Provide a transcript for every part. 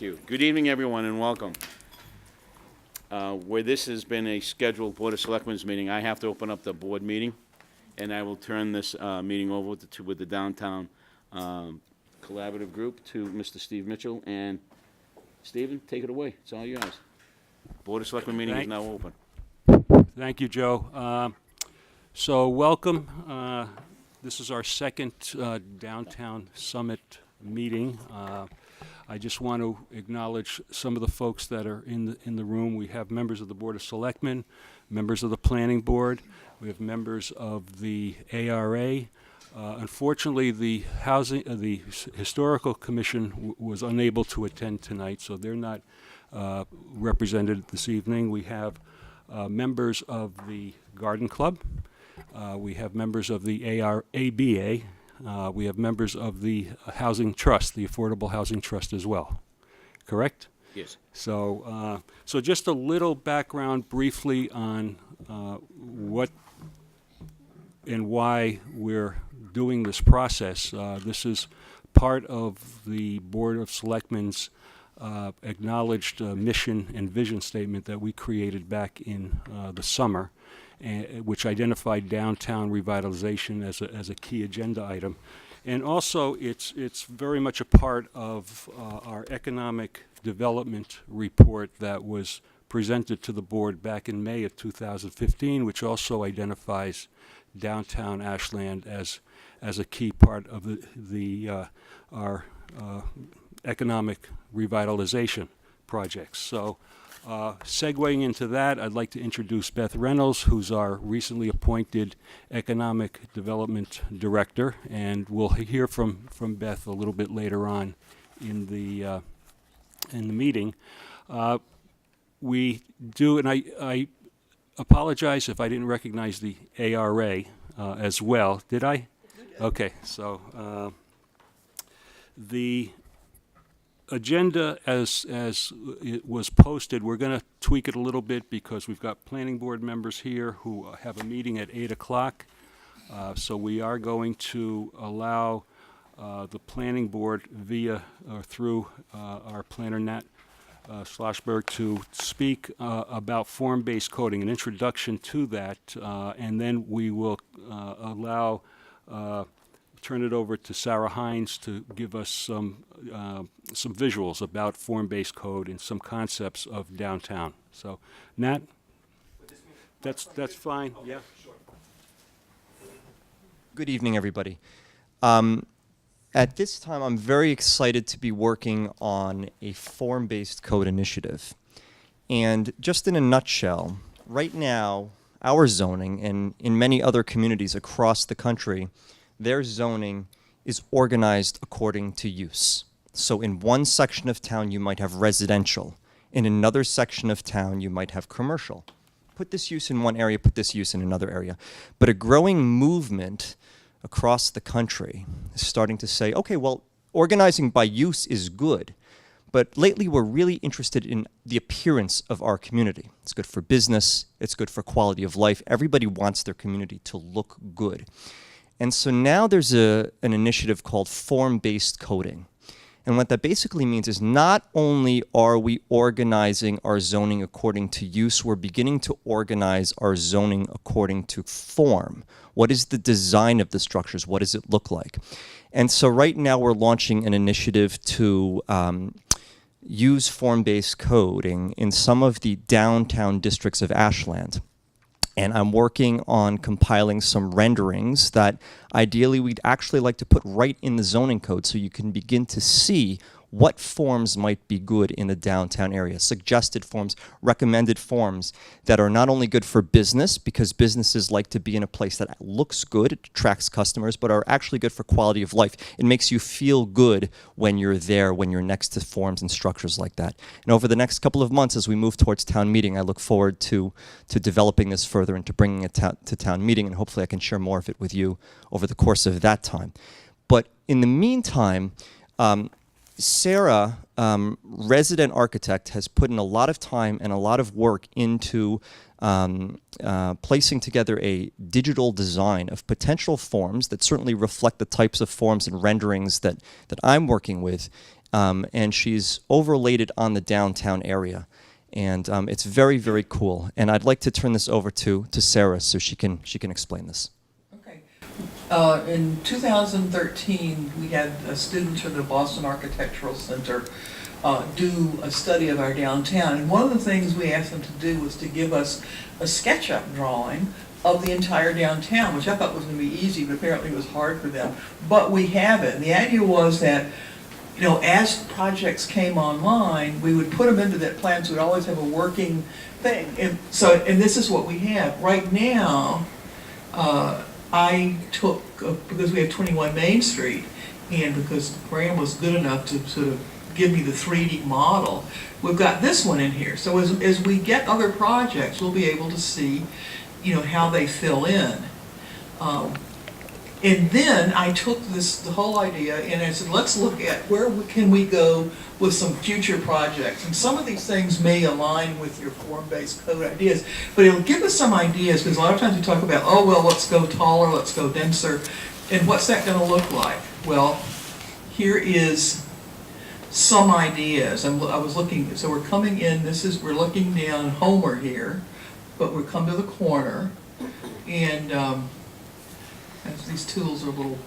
you. Good evening, everyone, and welcome. Where this has been a scheduled Board of Selectmen's meeting, I have to open up the board meeting, and I will turn this meeting over with the downtown collaborative group to Mr. Steve Mitchell. And Stephen, take it away. It's all yours. Board of Selectmen meeting is now open. Thank you, Joe. So welcome. This is our second Downtown Summit meeting. I just want to acknowledge some of the folks that are in the room. We have members of the Board of Selectmen, members of the Planning Board. We have members of the ARA. Unfortunately, the Historical Commission was unable to attend tonight, so they're not represented this evening. We have members of the Garden Club. We have members of the ABA. We have members of the Housing Trust, the Affordable Housing Trust as well. Correct? Yes. So, so just a little background briefly on what and why we're doing this process. This is part of the Board of Selectmen's acknowledged mission and vision statement that we created back in the summer, which identified downtown revitalization as a key agenda item. And also, it's very much a part of our economic development report that was presented to the board back in May of 2015, which also identifies downtown Ashland as a key part of our economic revitalization projects. So, segueing into that, I'd like to introduce Beth Reynolds, who's our recently appointed Economic Development Director, and we'll hear from Beth a little bit later on in the meeting. We do, and I apologize if I didn't recognize the ARA as well. Did I? Okay, so the agenda as it was posted, we're going to tweak it a little bit because we've got planning board members here who have a meeting at 8 o'clock. So we are going to allow the planning board via or through our planner Nat Schlossberg to speak about form-based coding, an introduction to that, and then we will turn it over to Sarah Hines to give us some visuals about form-based code and some concepts of downtown. So, Nat, that's fine. Yeah. Sure. Good evening, everybody. At this time, I'm very excited to be working on a form-based code initiative. And just in a nutshell, right now, our zoning, and in many other communities across the country, their zoning is organized according to use. So in one section of town, you might have residential. In another section of town, you might have commercial. Put this use in one area, put this use in another area. But a growing movement across the country is starting to say, okay, well, organizing by use is good, but lately we're really interested in the appearance of our community. It's good for business, it's good for quality of life. Everybody wants their community to look good. And so now there's an initiative called form-based coding. And what that basically means is not only are we organizing our zoning according to use, we're beginning to organize our zoning according to form. What is the design of the structures? What does it look like? And so right now we're launching an initiative to use form-based coding in some of the downtown districts of Ashland. And I'm working on compiling some renderings that ideally we'd actually like to put right in the zoning code so you can begin to see what forms might be good in the downtown area, suggested forms, recommended forms that are not only good for business, because businesses like to be in a place that looks good, it attracts customers, but are actually good for quality of life. It makes you feel good when you're there, when you're next to forms and structures like that. And over the next couple of months, as we move towards town meeting, I look forward to developing this further and to bringing it to town meeting, and hopefully I can share more of it with you over the course of that time. But in the meantime, Sarah, resident architect, has put in a lot of time and a lot of work into placing together a digital design of potential forms that certainly reflect the types of forms and renderings that I'm working with, and she's overlaid it on the downtown area. And it's very, very cool. And I'd like to turn this over to Sarah so she can explain this. Okay. In 2013, we had students from the Boston Architectural Center do a study of our downtown. And one of the things we asked them to do was to give us a SketchUp drawing of the entire downtown, which I thought was going to be easy, but apparently it was hard for them. But we have it. And the idea was that, you know, as projects came online, we would put them into that plan, so we'd always have a working thing. And so, and this is what we have. Right now, I took, because we have 21 Main Street, and because Graham was good enough to sort of give me the 3D model, we've got this one in here. So as we get other projects, we'll be able to see, you know, how they fill in. And then I took the whole idea and I said, let's look at where can we go with some future projects. And some of these things may align with your form-based code ideas, but it'll give us some ideas, because a lot of times we talk about, oh, well, let's go taller, let's go denser. And what's that going to look like? Well, here is some ideas. I was looking, so we're coming in, we're looking down Homer here, but we'll come to the corner, and these tools are a little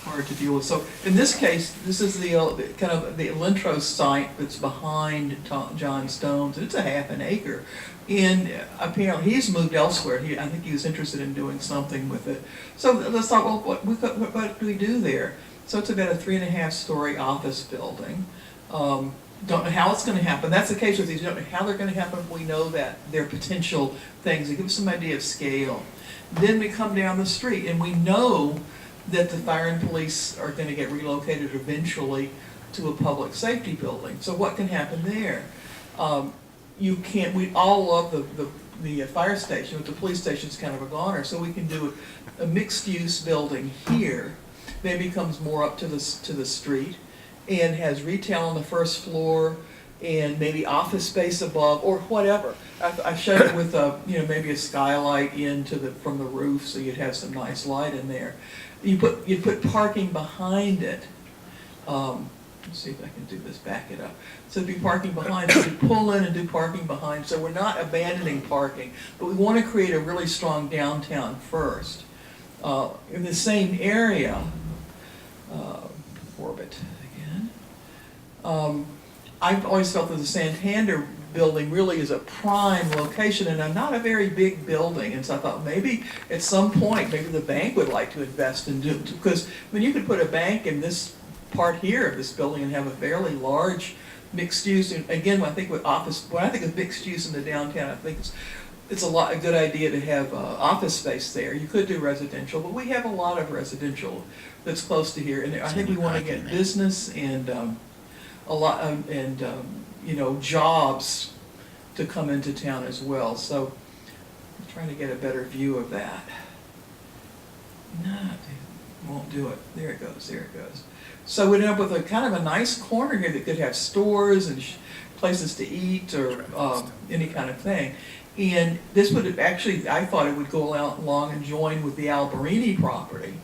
hard to deal with. So in this case, this is the kind of the Lintro site that's behind John Stone's. It's a half an acre. And apparently he's moved elsewhere. I think he was interested in doing something with it. So let's thought, well, what do we do there? So it's about a 3.5-story office building. Don't know how it's going to happen. That's the case with these. You don't know how they're going to happen. We know that they're potential things. They give us some idea of scale. Then we come down the street, and we know that the fire and police are going to get relocated eventually to a public safety building. So what can happen there? We all love the fire station, but the police station's kind of a goner. So we can do a mixed-use building here. Maybe comes more up to the street, and has retail on the first floor, and maybe office space above, or whatever. I've showed it with maybe a skylight from the roof, so you'd have some nice light in there. You put parking behind it. Let's see if I can do this. Back it up. So it'd be parking behind. So you pull in and do parking behind. So we're not abandoning parking, but we want to create a really strong downtown first. In the same area, orbit again. I've always felt that the Santander building really is a prime location, and not a very big building. And so I thought maybe at some point, maybe the bank would like to invest in because I mean, you could put a bank in this part here of this building and have a fairly large mixed use. And again, when I think of mixed use in the downtown, I think it's a good idea to have office space there. You could do residential, but we have a lot of residential that's close to here, and I think we want to get business and jobs to come into town as well. So I'm trying to get a better view of that. No, it won't do it. There it goes. There it goes. So we'd end up with a kind of a nice corner here that could have stores and places to eat or any kind of thing. And this would actually, I thought it would go along and join with the Alberini property.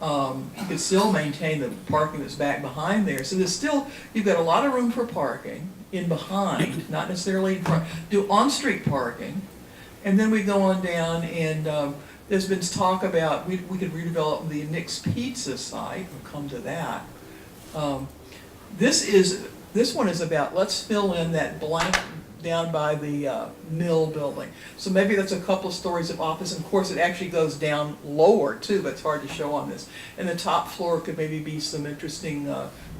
You could still maintain the parking that's back behind there. So you've got a lot of room for parking in behind, not necessarily in front. Do on-street parking, and then we go on down, and there's been talk about we could redevelop the Nick's Pizza site. We'll come to that. This one is about, let's fill in that blank down by the mill building. So maybe that's a couple of stories of office, and of course it actually goes down lower too, but it's hard to show on this. And the top floor could maybe be some interesting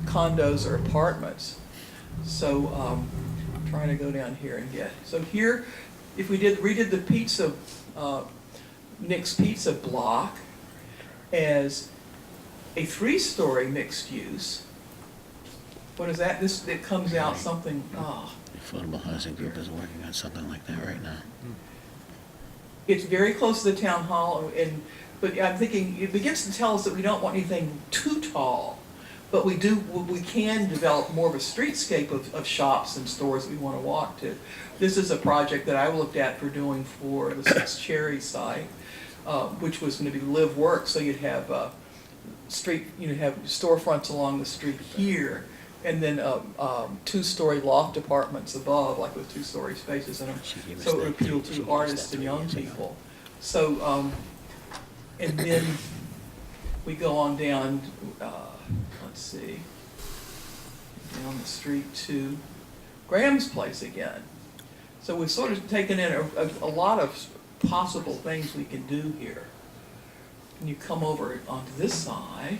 condos or apartments. So I'm trying to go down here and get. So here, if we redid the pizza, Nick's Pizza block as a 3-story mixed use. What is that? It comes out something, Affordable Housing Group is working on something like that right now. It's very close to the town hall, but I'm thinking it begins to tell us that we don't want anything too tall, but we can develop more of a streetscape of shops and stores that we want to walk to. This is a project that I looked at for doing for the Six Cherry site, which was going to be live work, so you'd have street, have storefronts along the street here, and then 2-story loft apartments above, like with 2-story spaces in them. So it would appeal to artists and young people. So, and then we go on down, let's see, down the street to Graham's place again. So we've sort of taken in a lot of possible things we can do here. And you come over onto this side,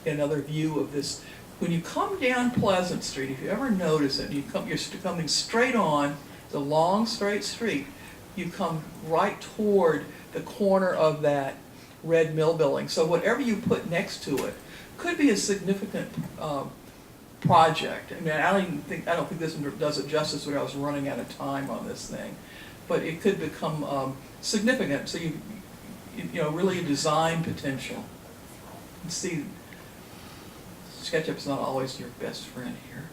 get another view of this. When you come down Pleasant Street, if you ever notice it, you're coming straight on the long straight street. You come right toward the corner of that red mill building. So whatever you put next to it could be a significant project. I mean, I don't think this one does it justice when I was running out of time on this thing, but it could become significant. So you really a design potential. And see, SketchUp's not always your best friend here,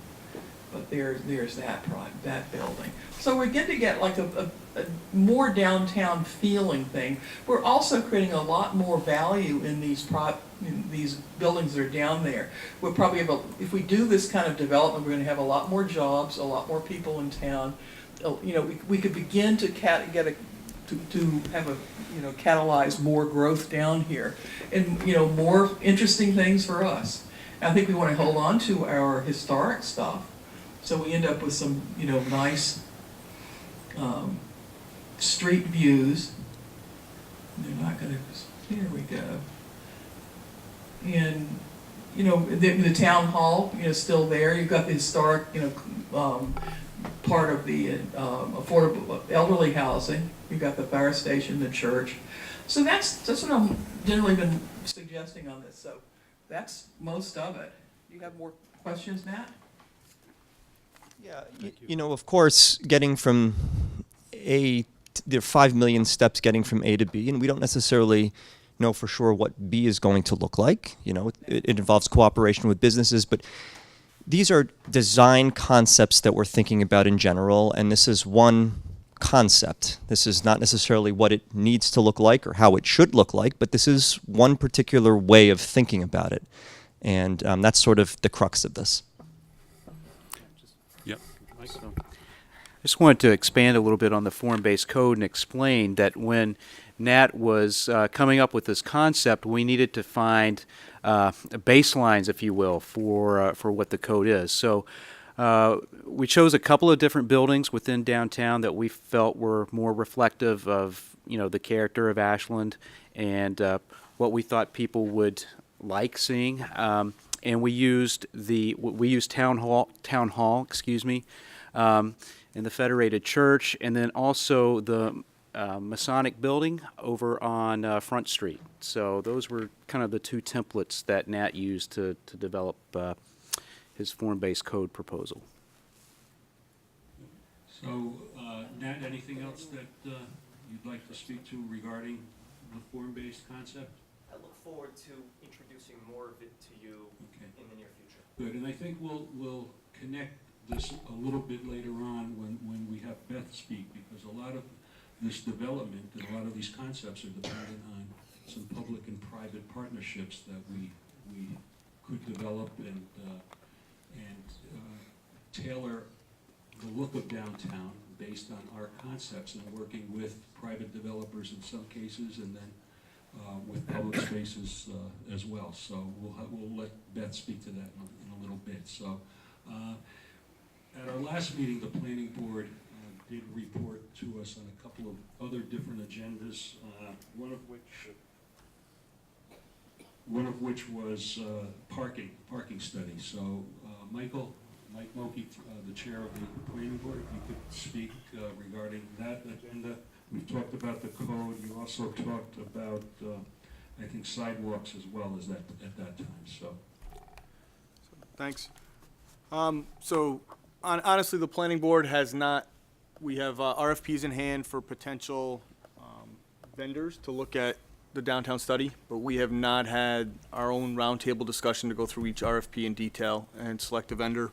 but there's that building. So we're getting to get like a more downtown feeling thing. We're also creating a lot more value in these buildings that are down there. We'll probably have if we do this kind of development, we're going to have a lot more jobs, a lot more people in town. We could begin to catalyze more growth down here, and more interesting things for us. And I think we want to hold on to our historic stuff, so we end up with some nice street views. They're not going to. Here we go. And the town hall, still there. You've got the historic, part of the affordable elderly housing. You've got the fire station, the church. So that's what I'm generally been suggesting on this. So that's most of it. Do you have more questions, Matt? Yeah, of course, getting from there are 5 million steps getting from A to B, and we don't necessarily know for sure what B is going to look like. It involves cooperation with businesses, but these are design concepts that we're thinking about in general, and this is one concept. This is not necessarily what it needs to look like or how it should look like, but this is one particular way of thinking about it, and that's sort of the crux of this. Yep. So, I just wanted to expand a little bit on the form-based code and explain that when Nat was coming up with this concept, we needed to find baselines, if you will, for what the code is. So we chose a couple of different buildings within downtown that we felt were more reflective of the character of Ashland and what we thought people would like seeing. And we used town hall, and the Federated Church, and then also the Masonic building over on Front Street. So those were kind of the two templates that Nat used to develop his form-based code proposal. So, Nat, anything else that you'd like to speak to regarding the form-based concept? I look forward to introducing more of it to you in the near future. Good, and I think we'll connect this a little bit later on when we have Beth speak, because a lot of this development and a lot of these concepts are dependent on some public and private partnerships that we could develop and tailor the look of downtown based on our concepts and working with private developers in some cases, and then with public spaces as well. So we'll let Beth speak to that in a little bit. So at our last meeting, the planning board did report to us on a couple of other different agendas, one of which was parking study. So Mike Moki, the chair of the planning board, if you could speak regarding that agenda. We've talked about the code. You also talked about, I think, sidewalks as well as that at that time. So thanks. Honestly, the planning board has not. We have RFPs in hand for potential vendors to look at the downtown study, but we have not had our own roundtable discussion to go through each RFP in detail and select a vendor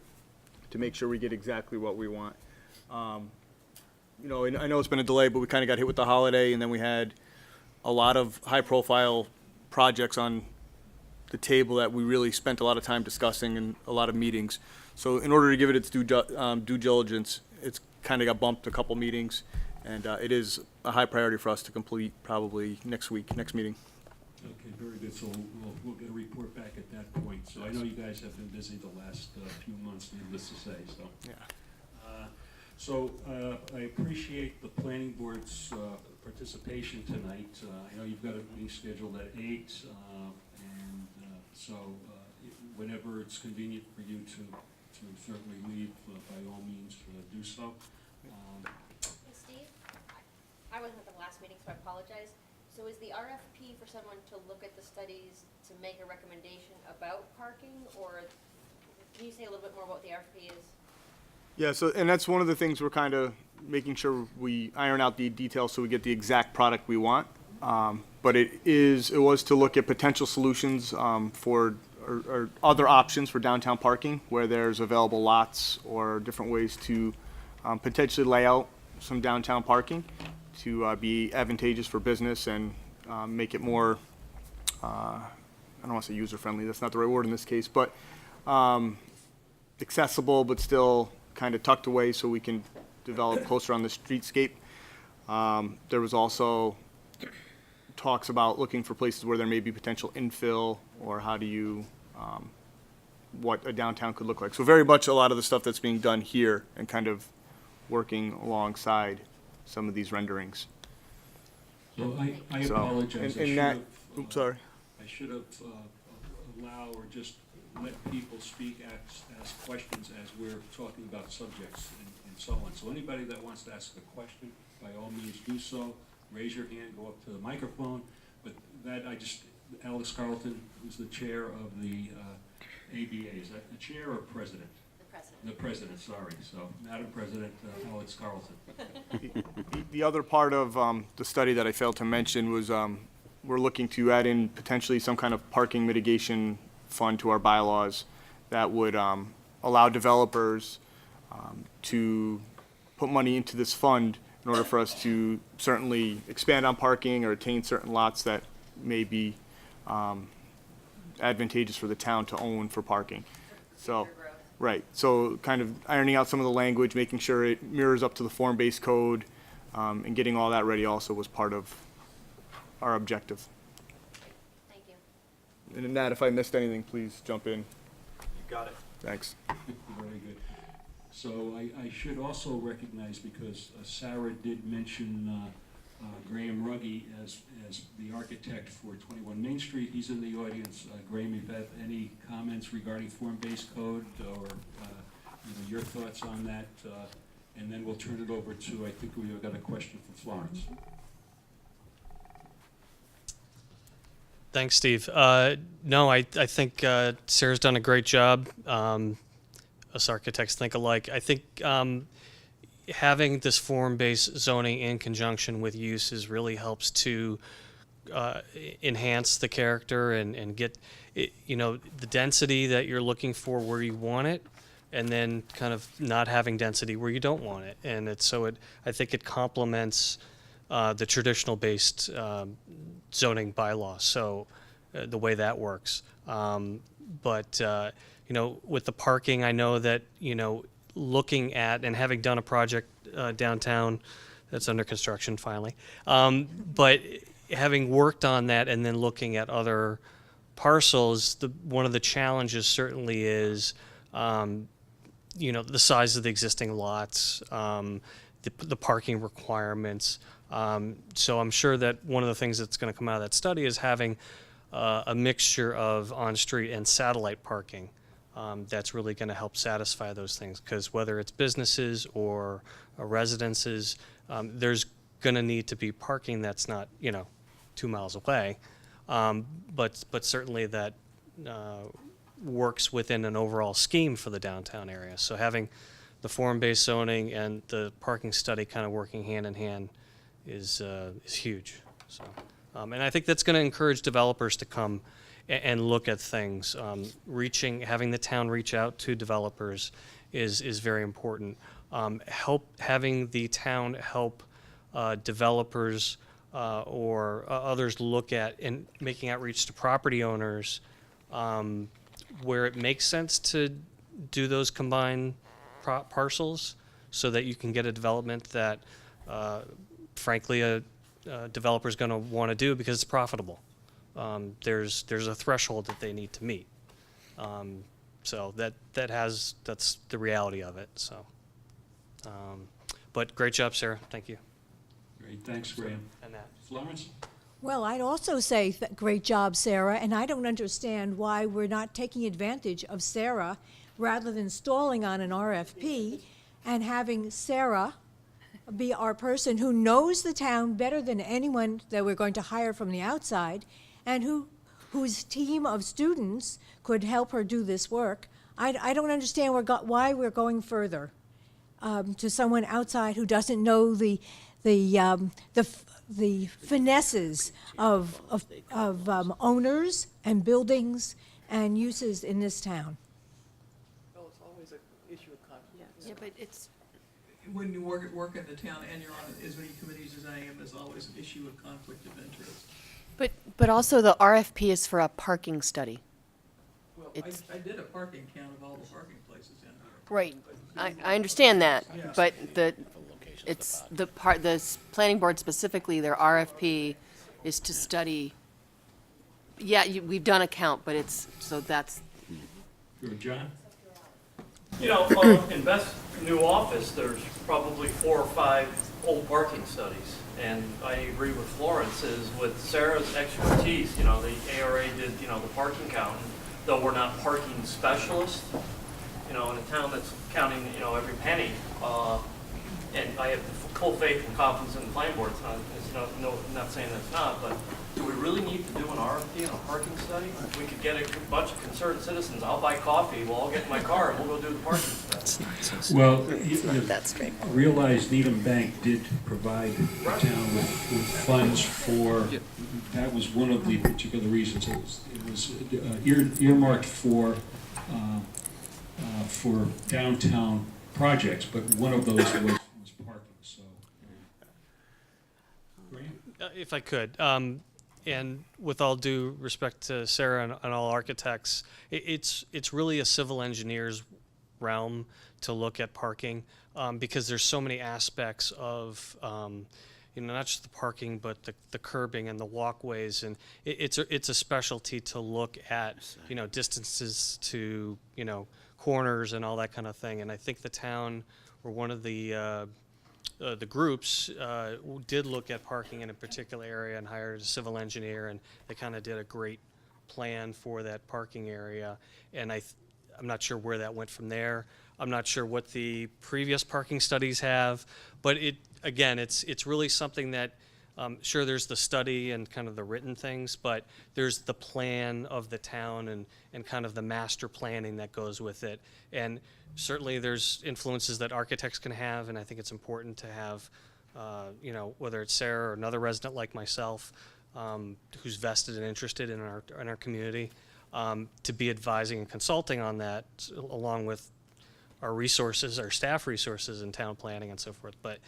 to make sure we get exactly what we want. I know it's been a delay, but we kind of got hit with the holiday, and then we had a lot of high-profile projects on the table that we really spent a lot of time discussing and a lot of meetings. So in order to give it its due diligence, it's kind of got bumped a couple meetings, and it is a high priority for us to complete probably next meeting. Okay, very good. So we'll get a report back at that point. So I know you guys have been busy the last few months, needless to say, so. Yeah. I appreciate the planning board's participation tonight. I know you've got a meeting scheduled at 8, whenever it's convenient for you to certainly leave, by all means, do so. Hey, Steve, I wasn't at the last meeting, so I apologize. So is the RFP for someone to look at the studies to make a recommendation about parking, or can you say a little bit more about what the RFP is? Yeah, so, and that's one of the things we're kind of making sure we iron out the details so we get the exact product we want. But it was to look at potential solutions for or other options for downtown parking where there's available lots or different ways to potentially lay out some downtown parking to be advantageous for business and make it more, I don't want to say user-friendly, that's not the right word in this case, but accessible but still kind of tucked away so we can develop closer on the streetscape. There was also talks about looking for places where there may be potential infill or how do you, what a downtown could look like. So very much a lot of the stuff that's being done here and kind of working alongside some of these renderings. So I So, apologize. and that, oops, sorry. I should have allowed or just let people speak, ask questions as we're talking about subjects and so on. So anybody that wants to ask a question, by all means do so. Raise your hand, go up to the microphone. But that, Alex Carlton, who's the chair of the ABA. Is that the chair or president? The president. The president, sorry. So, Madam President, Alex Carlton. The other part of the study that I failed to mention was we're looking to add in potentially some kind of parking mitigation fund to our bylaws that would allow developers to put money into this fund in order for us to certainly expand on parking or attain certain lots that may be advantageous for the town to own for parking. So, Future growth. right, so kind of ironing out some of the language, making sure it mirrors up to the form-based code, and getting all that ready also was part of our objective. Thank you. And in that, if I missed anything, please jump in. You got it. Thanks. Very good. So I should also recognize, because Sarah did mention Graham Ruggie as the architect for 21 Main Street. He's in the audience. Graham, if you have any comments regarding form-based code or your thoughts on that, and then we'll turn it over to, I think we've got a question from Florence. Thanks, Steve. No, I think Sarah's done a great job. Us architects think alike. I think having this form-based zoning in conjunction with uses really helps to enhance the character and get the density that you're looking for where you want it, and then kind of not having density where you don't want it. And I think it complements the traditional based zoning bylaw. So the way that works. With the parking, I know that, looking at and having done a project downtown that's under construction finally, but having worked on that and then looking at other parcels, one of the challenges certainly is, the size of the existing lots, the parking requirements. So I'm sure that one of the things that's going to come out of that study is having a mixture of on-street and satellite parking. That's really going to help satisfy those things, because whether it's businesses or residences, there's going to need to be parking that's not 2 miles away, but certainly that works within an overall scheme for the downtown area. So having the form-based zoning and the parking study kind of working hand in hand is huge. So, and I think that's going to encourage developers to come and look at things. Having the town reach out to developers is very important. Having the town help developers or others look at and making outreach to property owners Where it makes sense to do those combined parcels so that you can get a development that, frankly, a developer's going to want to do because it's profitable. There's a threshold that they need to meet. So that's the reality of it. So, but great job, Sarah. Thank you. Great, thanks, Graham. And that. Florence? Well, I'd also say great job, Sarah, and I don't understand why we're not taking advantage of Sarah rather than stalling on an RFP and having Sarah be our person who knows the town better than anyone that we're going to hire from the outside and whose team of students could help her do this work. I don't understand why we're going further to someone outside who doesn't know the finesses of owners and buildings and uses in this town. Well, it's always an issue of conflict. Yeah, but it's, When you work in the town and you're on as many committees as I am, there's always an issue of conflict of interest. But also the RFP is for a parking study. Well, It's- I did a parking count of all the parking places in here. Right. I understand that, Yeah. but it's the planning board specifically, their RFP is to study. Yeah, we've done a count, but that's, John? You know, in Beth's new office, there's probably 4 or 5 old parking studies. And I agree with Florence, is with Sarah's expertise, you know, the ARA did, you know, the parking count. Though we're not parking specialists, you know, in a town that's counting, you know, every penny, and I have full faith and confidence in the planning board. I'm not saying that's not, but do we really need to do an RFP on a parking study? If we could get a bunch of concerned citizens, I'll buy coffee, we'll all get in my car and we'll go do the parking study. Well, that straightforward. realize Needham Bank did provide the town with funds for, that was one of the particular reasons. It was earmarked for downtown projects, but one of those was parking, so. Graham? If I could, and with all due respect to Sarah and all architects, it's really a civil engineer's realm to look at parking, because there's so many aspects of, not just the parking, but the curbing and the walkways, and it's a specialty to look at, distances to, corners and all that kind of thing. And I think the town, or one of the groups, did look at parking in a particular area and hired a civil engineer, and they kind of did a great plan for that parking area. And I'm not sure where that went from there. I'm not sure what the previous parking studies have, but it's really something that, sure, there's the study and kind of the written things, but there's the plan of the town and kind of the master planning that goes with it. And certainly there's influences that architects can have, and I think it's important to have, whether it's Sarah or another resident like myself, who's vested and interested in our community, to be advising and consulting on that, along with our resources, our staff resources in town planning and so forth. But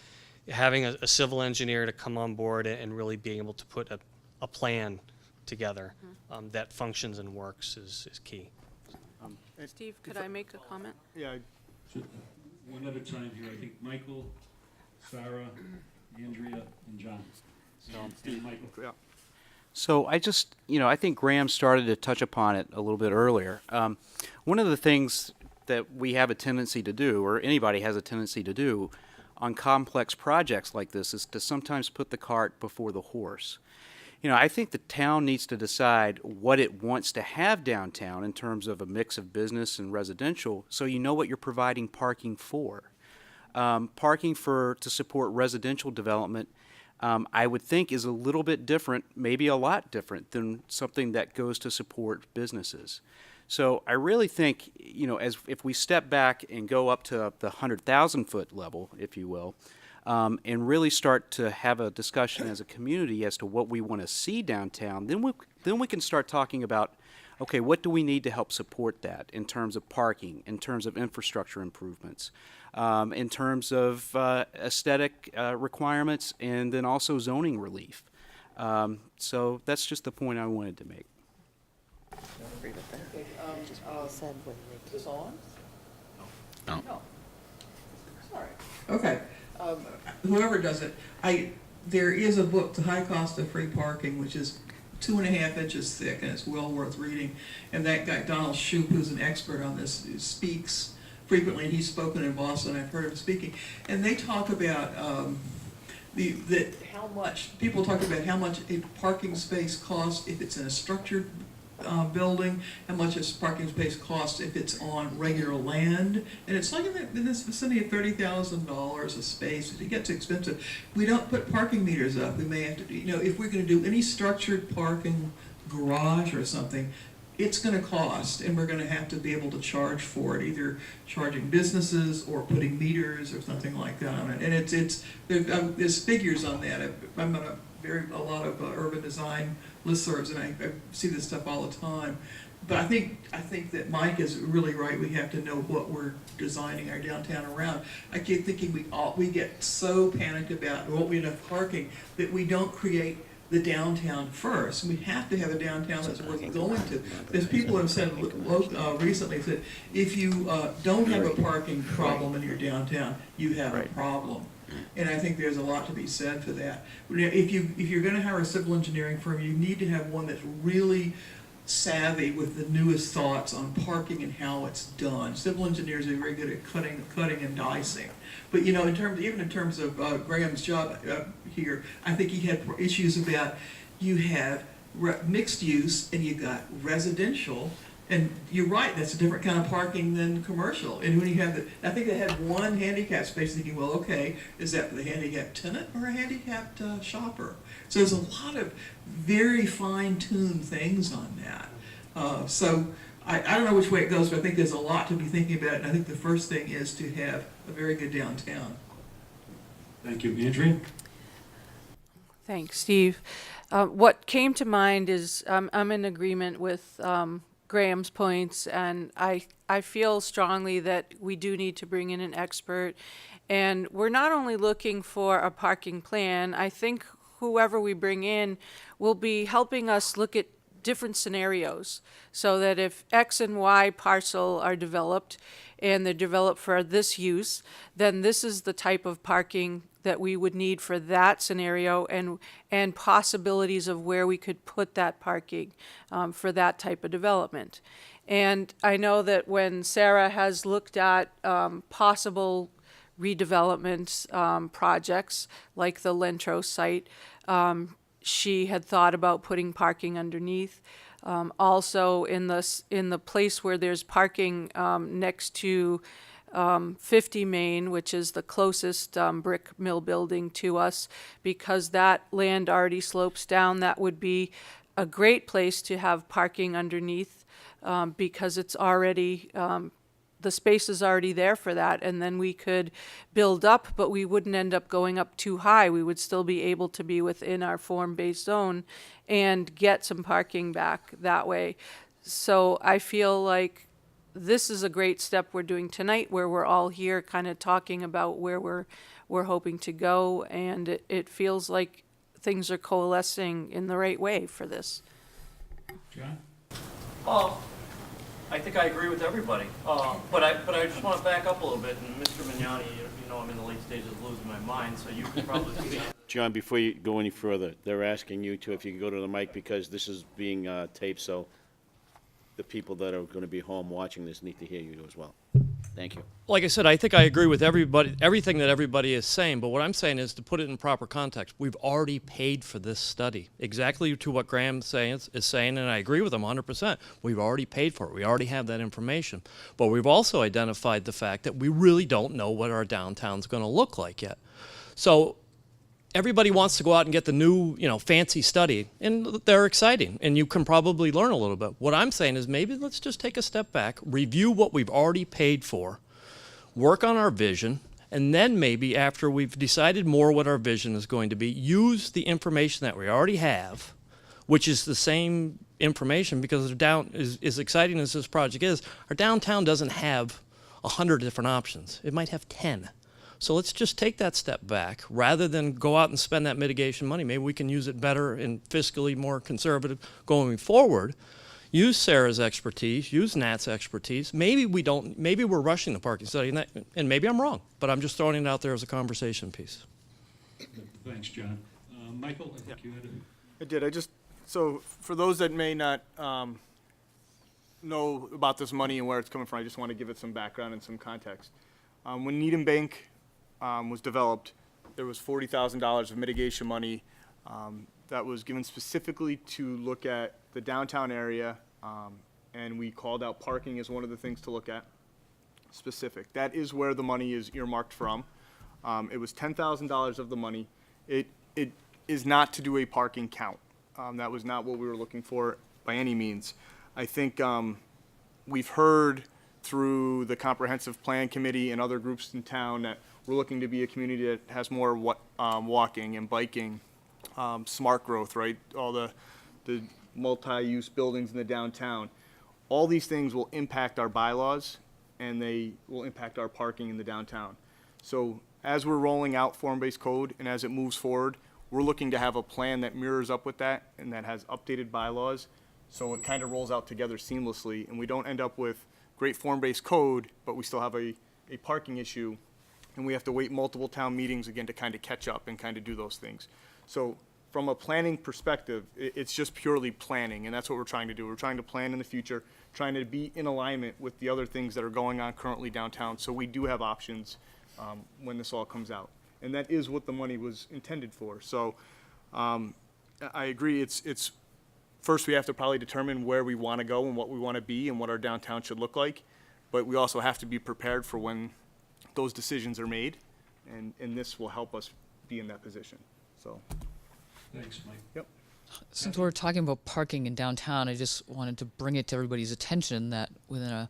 having a civil engineer to come on board and really being able to put a plan together that functions and works is key. Steve, could I make a comment? Yeah, One at a time here, I think Michael, Sarah, Andrea, and John. And Michael. yeah. So I just, I think Graham started to touch upon it a little bit earlier. One of the things that we have a tendency to do, or anybody has a tendency to do, on complex projects like this is to sometimes put the cart before the horse. I think the town needs to decide what it wants to have downtown in terms of a mix of business and residential, so you know what you're providing parking for. Parking to support residential development, I would think, is a little bit different, maybe a lot different, than something that goes to support businesses. So I really think, if we step back and go up to the 100,000-foot level, if you will, and really start to have a discussion as a community as to what we want to see downtown, then we can start talking about, okay, what do we need to help support that in terms of parking, in terms of infrastructure improvements, in terms of aesthetic requirements, and then also zoning relief. So that's just the point I wanted to make. Agree with that. Is this on? No. No. Sorry. Okay. Whoever does it, there is a book, The High Cost of Free Parking, which is 2.5 inches thick, and it's well worth reading. And that guy, Donald Shoup, who's an expert on this, speaks frequently. He's spoken in Boston. I've heard him speaking. And they talk about how much, people talk about how much a parking space costs if it's in a structured building, how much a parking space costs if it's on regular land, and it's like in this vicinity of $30,000 a space. It gets expensive. We don't put parking meters up. We may have to, if we're going to do any structured parking garage or something, it's going to cost, and we're going to have to be able to charge for it, either charging businesses or putting meters or something like that on it. And there's figures on that. I'm on a lot of urban design listservs, and I see this stuff all the time. But I think that Mike is really right. We have to know what we're designing our downtown around. I keep thinking we get so panicked about won't we have enough parking that we don't create the downtown first. We have to have a downtown that's worth going to. There's people have said recently that if you don't have a parking problem in your downtown, you have a problem. And I think there's a lot to be said for that. If you're going to hire a civil engineering firm, you need to have one that's really savvy with the newest thoughts on parking and how it's done. Civil engineers are very good at cutting and dicing. But even in terms of Graham's job here, I think he had issues about you have mixed use and you got residential. And you're right, that's a different kind of parking than commercial. And when you have I think they had one handicap space, thinking, well, okay, is that for the handicapped tenant or a handicapped shopper? So there's a lot of very fine-tuned things on that. So I don't know which way it goes, but I think there's a lot to be thinking about. And I think the first thing is to have a very good downtown. Thank you. Andrea? Thanks, Steve. What came to mind is I'm in agreement with Graham's points, and I feel strongly that we do need to bring in an expert. And we're not only looking for a parking plan, I think whoever we bring in will be helping us look at different scenarios, so that if X and Y parcel are developed and they're developed for this use, then this is the type of parking that we would need for that scenario, and possibilities of where we could put that parking for that type of development. And I know that when Sarah has looked at possible redevelopment projects like the Lentro site, she had thought about putting parking underneath. Also in the place where there's parking next to 50 Main, which is the closest brick mill building to us, because that land already slopes down, that would be a great place to have parking underneath, because it's already, the space is already there for that, and then we could build up, but we wouldn't end up going up too high. We would still be able to be within our form-based zone and get some parking back that way. So I feel like this is a great step we're doing tonight, where we're all here kind of talking about where we're hoping to go, and it feels like things are coalescing in the right way for this. John? I think I agree with everybody, but I just want to back up a little bit, and Mr. Mignani, I'm in the late stages of losing my mind, so you could probably speak. John, before you go any further, they're asking you if you can go to the mic, because this is being taped, so the people that are going to be home watching this need to hear you as well. Thank you. Like I said, I think I agree with everything that everybody is saying, but what I'm saying is, to put it in proper context, we've already paid for this study. Exactly to what Graham is saying, and I agree with him 100%. We've already paid for it. We already have that information. But we've also identified the fact that we really don't know what our downtown's going to look like yet. So everybody wants to go out and get the new, fancy study, and they're exciting, and you can probably learn a little bit. What I'm saying is, maybe let's just take a step back, review what we've already paid for, work on our vision, and then maybe after we've decided more what our vision is going to be, use the information that we already have, which is the same information, because as exciting as this project is, our downtown doesn't have 100 different options. It might have 10. So let's just take that step back. Rather than go out and spend that mitigation money, maybe we can use it better and fiscally more conservative going forward. use Sarah's expertise, use Nat's expertise. Maybe we don't, maybe we're rushing the parking study, and maybe I'm wrong, but I'm just throwing it out there as a conversation piece. Thanks, John. Michael, I think you had a... I did. So for those that may not know about this money and where it's coming from, I just want to give it some background and some context. When Needham Bank was developed, there was $40,000 of mitigation money that was given specifically to look at the downtown area, and we called out parking as one of the things to look at specific. That is where the money is earmarked from. It was $10,000 of the money. It is not to do a parking count. That was not what we were looking for by any means. I think we've heard through the Comprehensive Plan Committee and other groups in town that we're looking to be a community that has more walking and biking, smart growth, right? All the multi-use buildings in the downtown. All these things will impact our bylaws, and they will impact our parking in the downtown. So as we're rolling out form-based code and as it moves forward, we're looking to have a plan that mirrors up with that and that has updated bylaws, so it kind of rolls out together seamlessly, and we don't end up with great form-based code, but we still have a parking issue, and we have to wait multiple town meetings again to kind of catch up and kind of do those things. So from a planning perspective, it's just purely planning, and that's what we're trying to do. We're trying to plan in the future, trying to be in alignment with the other things that are going on currently downtown, so we do have options when this all comes out. And that is what the money was intended for. So I agree, it's first we have to probably determine where we want to go and what we want to be and what our downtown should look like, but we also have to be prepared for when those decisions are made, and this will help us be in that position. So. Thanks, Mike. Yep. Since we're talking about parking in downtown, I just wanted to bring it to everybody's attention that within a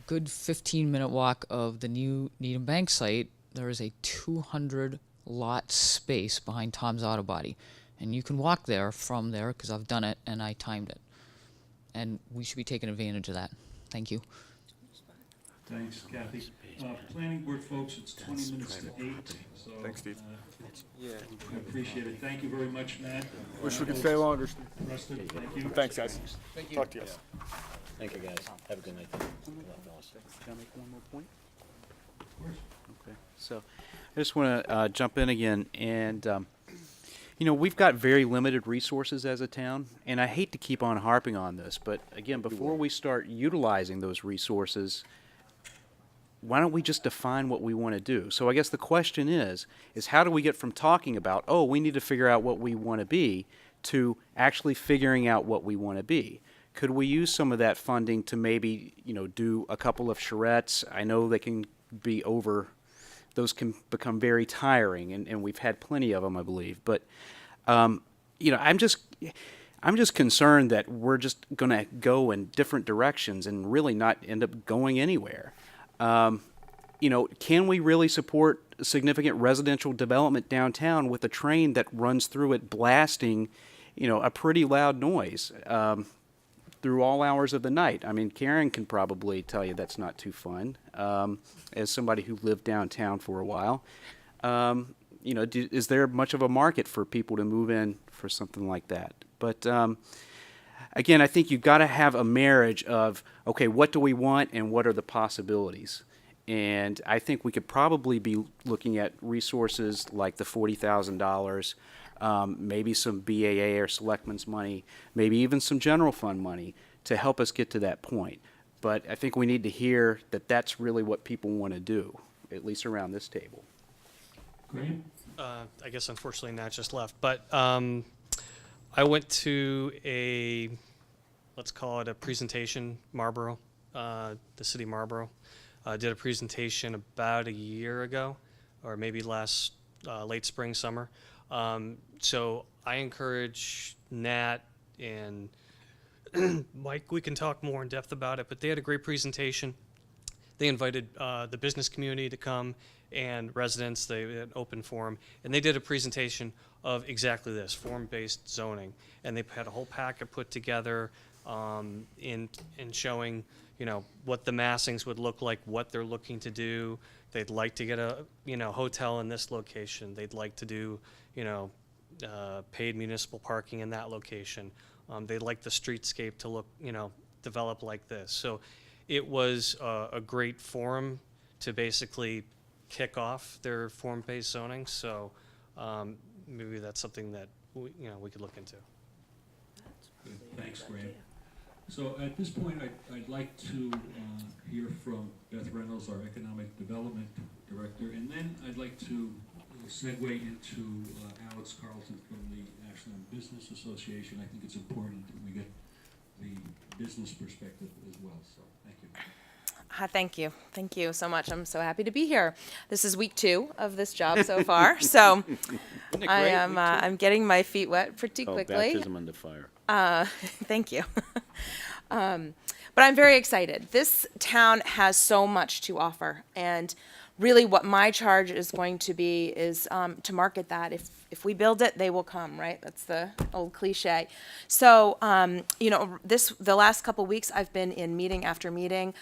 good 15-minute walk of the new Needham Bank site, there is a 200-lot space behind Tom's Auto Body. And you can walk there from there, because I've done it and I timed it. And we should be taking advantage of that. Thank you. Thanks, Kathy. Planning board folks, it's 20 minutes to 8. So, Thanks, Steve. I appreciate it. Thank you very much, Matt. Wish we could stay longer. Rusted, thank you. Thanks, guys. Thank you. Talk to you guys. Thank you, guys. Have a good night. Can I make one more point? Okay. So I just want to jump in again, and you know, we've got very limited resources as a town, and I hate to keep on harping on this, but again, before we start utilizing those resources, why don't we just define what we want to do? So I guess the question is how do we get from talking about, oh, we need to figure out what we want to be, to actually figuring out what we want to be? Could we use some of that funding to maybe, you know, do a couple of charrettes? I know they can be those can become very tiring, and we've had plenty of them, I believe. But, you know, I'm just concerned that we're just going to go in different directions and really not end up going anywhere. You know, can we really support significant residential development downtown with a train that runs through it blasting, you know, a pretty loud noise through all hours of the night? I mean, Karen can probably tell you that's not too fun, as somebody who lived downtown for a while. You know, is there much of a market for people to move in for something like that? But again, I think you've got to have a marriage of, okay, what do we want and what are the possibilities? And I think we could probably be looking at resources like the $40,000, maybe some BAA or Selectmans money, maybe even some general fund money to help us get to that point. But I think we need to hear that that's really what people want to do, at least around this table. Graham? I guess unfortunately Nat just left, but I went to let's call it a presentation, Marlboro, the city of Marlboro. Did a presentation about a year ago, or maybe last late spring, summer. So I encourage Nat and Mike, we can talk more in depth about it, but they had a great presentation. They invited the business community to come and residents. They had an open forum, and they did a presentation of exactly this, form-based zoning. And they had a whole packet put together in showing, you know, what the massings would look like, what they're looking to do. They'd like to get a, you know, hotel in this location. They'd like to do, you know, paid municipal parking in that location. They like the streetscape to look, develop like this. So it was a great forum to basically kick off their form-based zoning. So maybe that's something that we could look into. Good. Thanks, Graham. So at this point, I'd like to hear from Beth Reynolds, our Economic Development Director, and then I'd like to segue into Alex Carlton from the National Business Association. I think it's important that we get the business perspective as well, so thank you. Thank you. Thank you so much. I'm so happy to be here. This is week 2 of this job so far, so I am I'm getting my feet wet pretty quickly. Baptism under fire. Thank you. But I'm very excited. This town has so much to offer, and really what my charge is going to be is to market that. If we build it, they will come, right? That's the old cliche. So, the last couple weeks I've been in meeting after meeting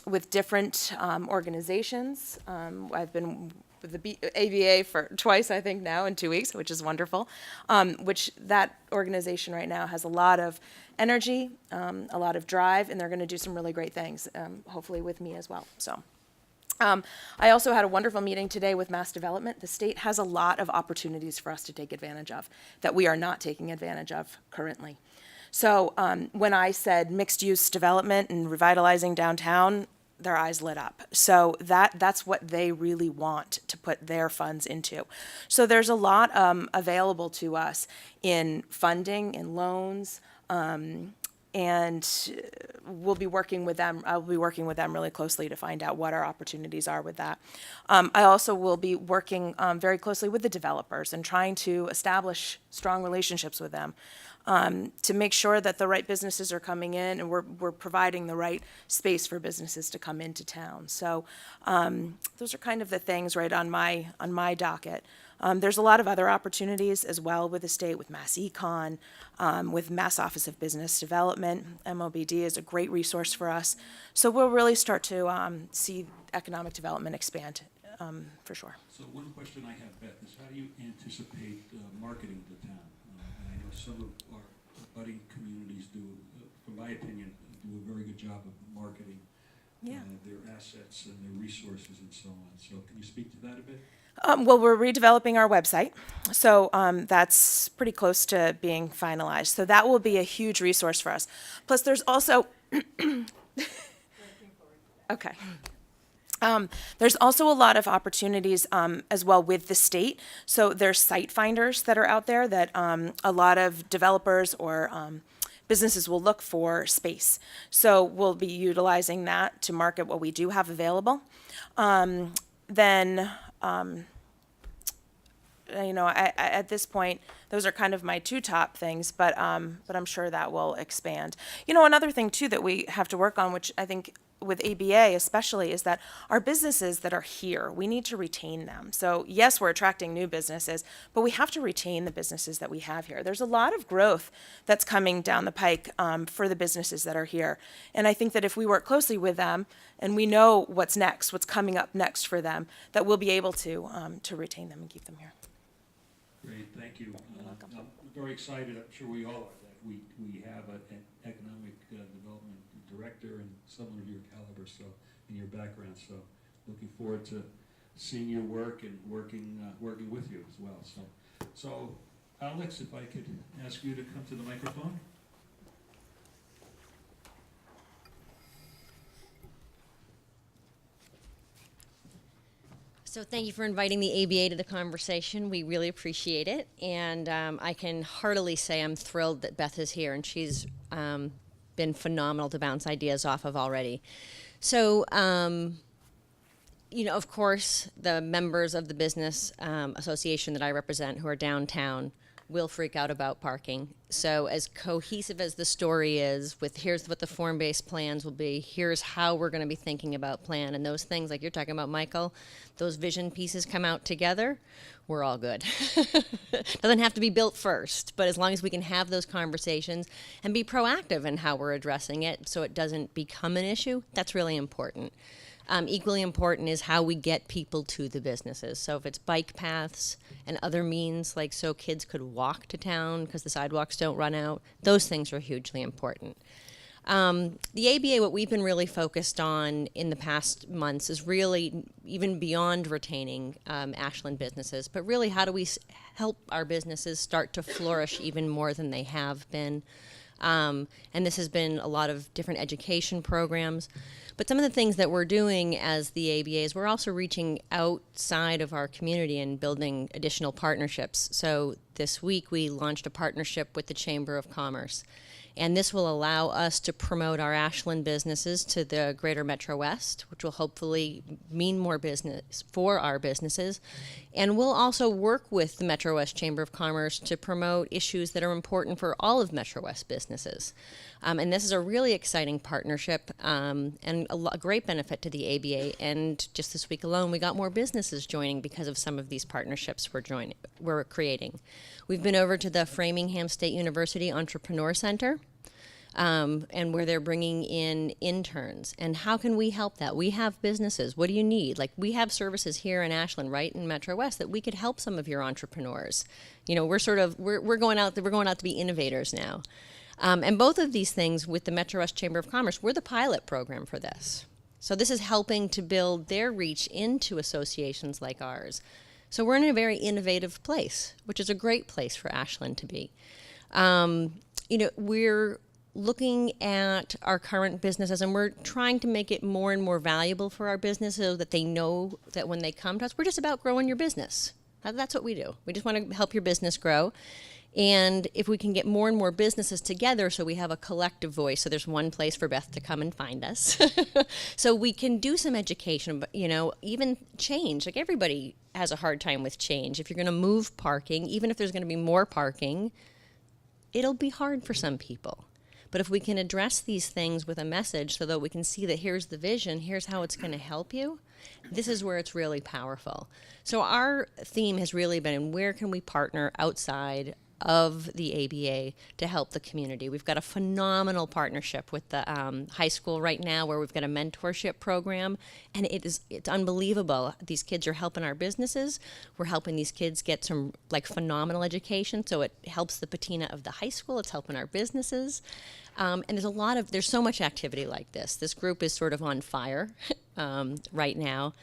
with different organizations. I've been with the ABA for twice, I think, now in 2 weeks, which is wonderful. Which that organization right now has a lot of energy, a lot of drive, and they're going to do some really great things, hopefully with me as well. So. I also had a wonderful meeting today with Mass Development. The state has a lot of opportunities for us to take advantage of that we are not taking advantage of currently. So when I said mixed-use development and revitalizing downtown, their eyes lit up. So that's what they really want to put their funds into. So there's a lot available to us in funding, in loans, and we'll be working with them. I'll be working with them really closely to find out what our opportunities are with that. I also will be working very closely with the developers and trying to establish strong relationships with them to make sure that the right businesses are coming in and we're providing the right space for businesses to come into town. So those are kind of the things right on my docket. There's a lot of other opportunities as well with the state, with Mass Econ, with Mass Office of Business Development. MOBD is a great resource for us. So we'll really start to see economic development expand for sure. So one question I have, Beth, is how do you anticipate marketing the town? And I know some of our budding communities do, from my opinion, do a very good job of marketing their assets and their resources and so on. So can you speak to that a bit? Well, we're redeveloping our website, so that's pretty close to being finalized. So that will be a huge resource for us. Plus, there's also okay. There's also a lot of opportunities as well with the state. So there's site finders that are out there that a lot of developers or businesses will look for space. So we'll be utilizing that to market what we do have available. At this point, those are kind of my 2 top things, but I'm sure that will expand. Another thing too that we have to work on, which I think with ABA especially, is that our businesses that are here, we need to retain them. So yes, we're attracting new businesses, but we have to retain the businesses that we have here. There's a lot of growth that's coming down the pike for the businesses that are here. And I think that if we work closely with them and we know what's next, what's coming up next for them, that we'll be able to retain them and keep them here. Great, thank you. I'm very excited, I'm sure we all are, that we have an economic development director and someone of your caliber, so, in your background, so looking forward to seeing your work and working with you as well. So Alex, if I could ask you to come to the microphone. So thank you for inviting the ABA to the conversation. We really appreciate it. And I can heartily say I'm thrilled that Beth is here, and she's been phenomenal to bounce ideas off of already. So, of course, the members of the business association that I represent who are downtown will freak out about parking. So as cohesive as the story is, with here's what the form-based plans will be, here's how we're going to be thinking about plan, and those things like you're talking about, Michael, those vision pieces come out together, we're all good. Doesn't have to be built first, but as long as we can have those conversations and be proactive in how we're addressing it so it doesn't become an issue, that's really important. Equally important is how we get people to the businesses. So if it's bike paths and other means, like so kids could walk to town because the sidewalks don't run out, those things are hugely important. The ABA, what we've been really focused on in the past months is really even beyond retaining Ashland businesses, but really how do we help our businesses start to flourish even more than they have been. And this has been a lot of different education programs. But some of the things that we're doing as the ABA is we're also reaching outside of our community and building additional partnerships. So this week we launched a partnership with the Chamber of Commerce. And this will allow us to promote our Ashland businesses to the greater Metro West, which will hopefully mean more business for our businesses. And we'll also work with the Metro West Chamber of Commerce to promote issues that are important for all of Metro West businesses. And this is a really exciting partnership and a great benefit to the ABA. And just this week alone, we got more businesses joining because of some of these partnerships we're creating. We've been over to the Framingham State University Entrepreneur Center, and where they're bringing in interns. And how can we help that? We have businesses. What do you need? Like, we have services here in Ashland, right in Metro West, that we could help some of your entrepreneurs. You know, we're going out to be innovators now. And both of these things with the Metro West Chamber of Commerce, we're the pilot program for this. So this is helping to build their reach into associations like ours. So we're in a very innovative place, which is a great place for Ashland to be. You know, we're looking at our current businesses and we're trying to make it more and more valuable for our businesses so that they know that when they come to us, we're just about growing your business. That's what we do. We just want to help your business grow. And if we can get more and more businesses together so we have a collective voice, so there's one place for Beth to come and find us, so we can do some education, but, you know, even change. Like, everybody has a hard time with change. If you're going to move parking, even if there's going to be more parking, it'll be hard for some people. But if we can address these things with a message so that we can see that here's the vision, here's how it's going to help you, this is where it's really powerful. So our theme has really been, where can we partner outside of the ABA to help the community? We've got a phenomenal partnership with the high school right now where we've got a mentorship program, and it's unbelievable. These kids are helping our businesses. We're helping these kids get some phenomenal education, so it helps the patina of the high school. It's helping our businesses. And there's so much activity like this. This group is sort of on fire right now,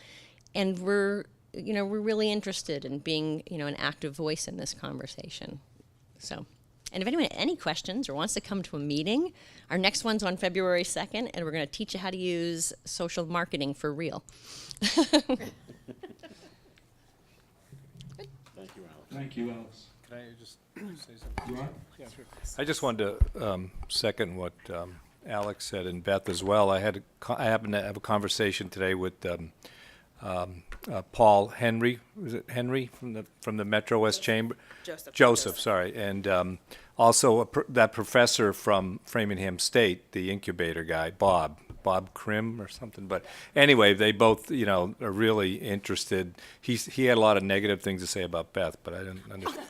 and we're really interested in being, an active voice in this conversation. So, and if anyone has any questions or wants to come to a meeting, our next one's on February 2nd, and we're going to teach you how to use social marketing for real. Thank you, Alex. Thank you, Alex. Can I just say something? Ron? Yeah, sure. I just wanted to second what Alex said, and Beth as well. I happened to have a conversation today with Paul Henry. Was it Henry from the Metro West Chamber? Joseph, sorry, and also that professor from Framingham State, the incubator guy, Bob Krim or something. But anyway, they both, are really interested. He had a lot of negative things to say about Beth, but I didn't understand.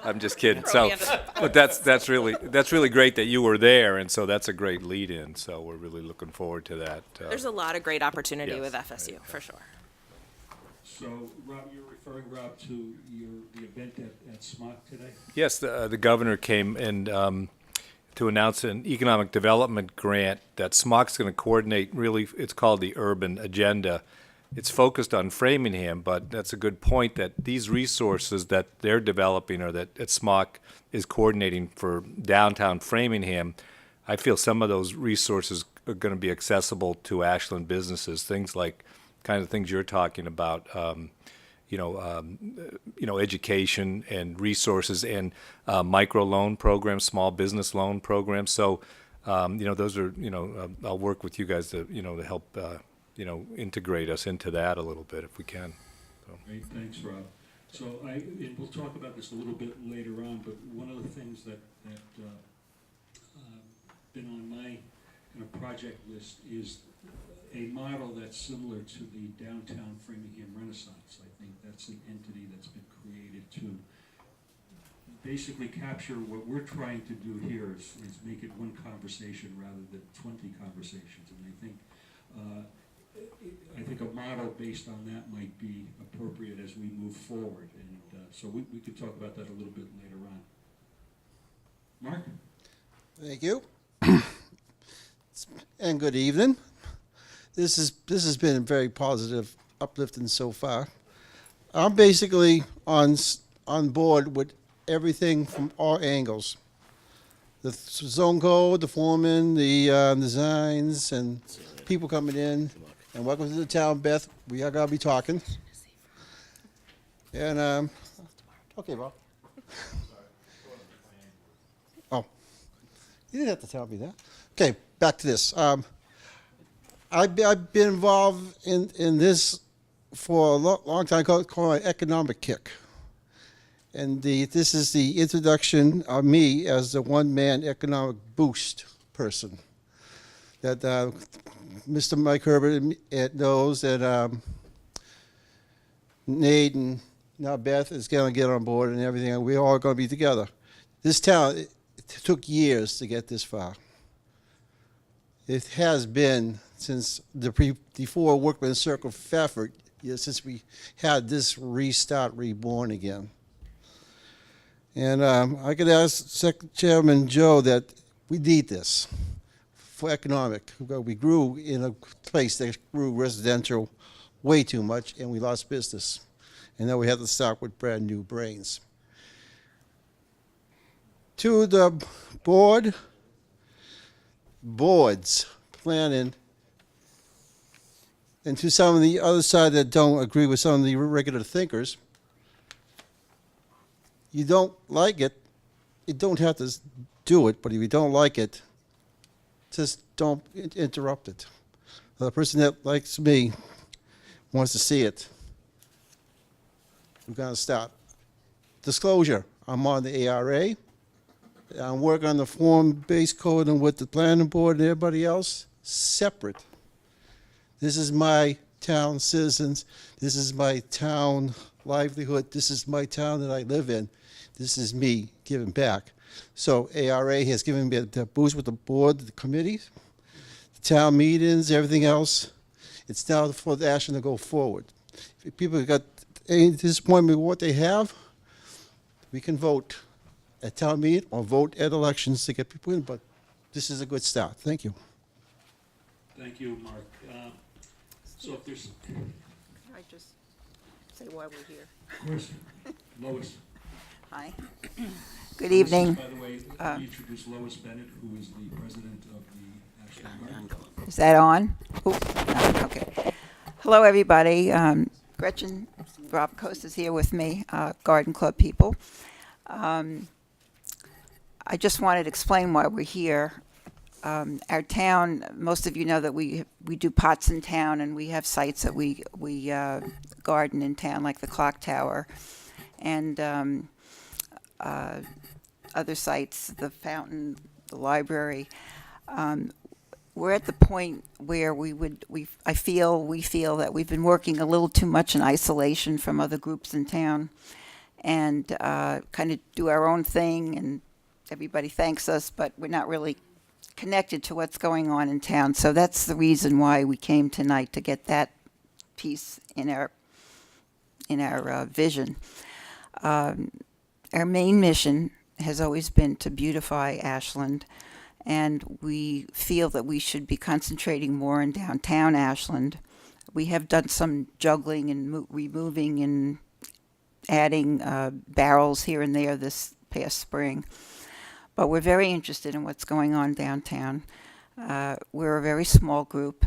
I'm just kidding. So, but that's really great that you were there, and so that's a great lead-in. So we're really looking forward to that. There's a lot of great opportunity yes, with FSU, right, for sure. So, Rob, you're referring, to the event at SMOC today? Yes, the governor came and to announce an economic development grant that SMOC's going to coordinate. Really, it's called the Urban Agenda. It's focused on Framingham, but that's a good point that these resources that they're developing or that SMOC is coordinating for downtown Framingham, I feel some of those resources are going to be accessible to Ashland businesses, things like kind of things you're talking about, education and resources and micro loan programs, small business loan programs. So, those are, I'll work with you guys to, to help, integrate us into that a little bit if we can. So. Great, thanks, Rob. So and we'll talk about this a little bit later on, but one of the things that been on my kind of project list is a model that's similar to the downtown Framingham Renaissance. I think that's an entity that's been created to basically capture what we're trying to do here is make it one conversation rather than 20 conversations. And I think I think a model based on that might be appropriate as we move forward, and so we could talk about that a little bit later on. Mark? Thank you. And good evening. This has been very positive, uplifting so far. I'm basically on board with everything from all angles. The zone code, the foreman, the designs, and people coming in. And welcome to the town, Beth. We are gonna be talking. And okay, Bob. Oh, you didn't have to tell me that. Okay, back to this. I've been involved in this for a long time, called an economic kick. And this is the introduction of me as the one-man economic boost person that Mr. Mike Herbert knows, that Nate and now Beth is going to get on board and everything, and we're all going to be together. This town, it took years to get this far. It has been since before Workman Circle Fafford, since we had this restart, reborn again. And I could ask Chairman Joe that we need this for economic. We grew in a place that grew residential way too much, and we lost business. And now we have to start with brand new brains. To the boards, planning, and to some of the other side that don't agree with some of the regular thinkers, you don't like it, you don't have to do it, but if you don't like it, just don't interrupt it. The person that likes me wants to see it. We're going to stop. Disclosure, I'm on the ARA. I'm working on the form-based code and with the planning board and everybody else, separate. This is my town citizens. This is my town livelihood. This is my town that I live in. This is me giving back. So ARA has given me the boost with the board, the committees, the town meetings, everything else. It's now for the action to go forward. If people got any disappointment with what they have, we can vote at town meeting or vote at elections to get people in, but this is a good start. Thank you. Thank you, Mark. So if there's... Can I just say why we're here? Of course. Lois. Hi. Good evening. By the way, let me introduce Lois Bennett, who is the president of the National Guard. Is that on? No, okay. Hello, everybody. Gretchen Rob Coast is here with me, Garden Club people. I just wanted to explain why we're here. Our town, most of you know that we do pots in town, and we have sites that we garden in town, like the clock tower, and other sites, the fountain, the library. We're at the point where we feel that we've been working a little too much in isolation from other groups in town, and kind of do our own thing, and everybody thanks us, but we're not really connected to what's going on in town. So that's the reason why we came tonight, to get that piece in our vision. Our main mission has always been to beautify Ashland, and we feel that we should be concentrating more in downtown Ashland. We have done some juggling and removing and adding barrels here and there this past spring. But we're very interested in what's going on downtown. We're a very small group,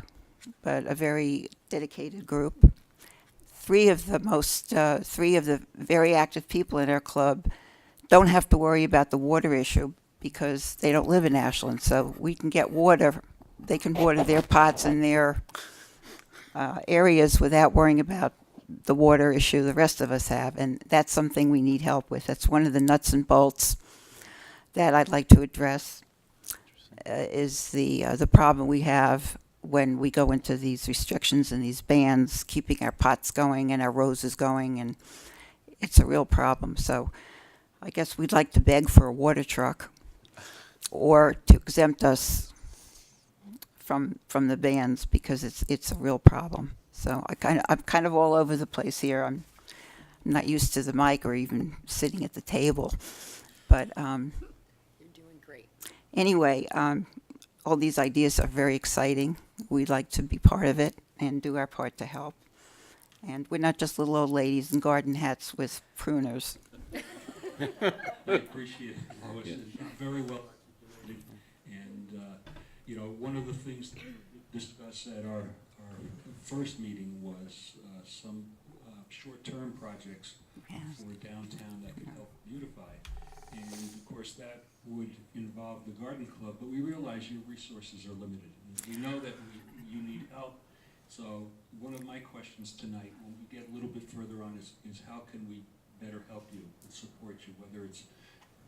but a very dedicated group. Three of the very active people in our club don't have to worry about the water issue because they don't live in Ashland. So we can get water. They can water their pots in their areas without worrying about the water issue the rest of us have. And that's something we need help with. That's one of the nuts and bolts that I'd like to address, is the problem we have when we go into these restrictions and these bans, keeping our pots going and our roses going, and it's a real problem. So I guess we'd like to beg for a water truck, or to exempt us from the bands because it's a real problem. So I'm kind of all over the place here. I'm not used to the mic or even sitting at the table, but You're doing great. anyway, all these ideas are very exciting. We'd like to be part of it and do our part to help. And we're not just little old ladies in garden hats with pruners. I appreciate it, Lois. It's very well articulated. And, one of the things that we discussed at our first meeting was some short-term projects for downtown that could help beautify. And of course, that would involve the garden club, but we realize your resources are limited. We know that you need help. So one of my questions tonight, when we get a little bit further on, is how can we better help you and support you, whether it's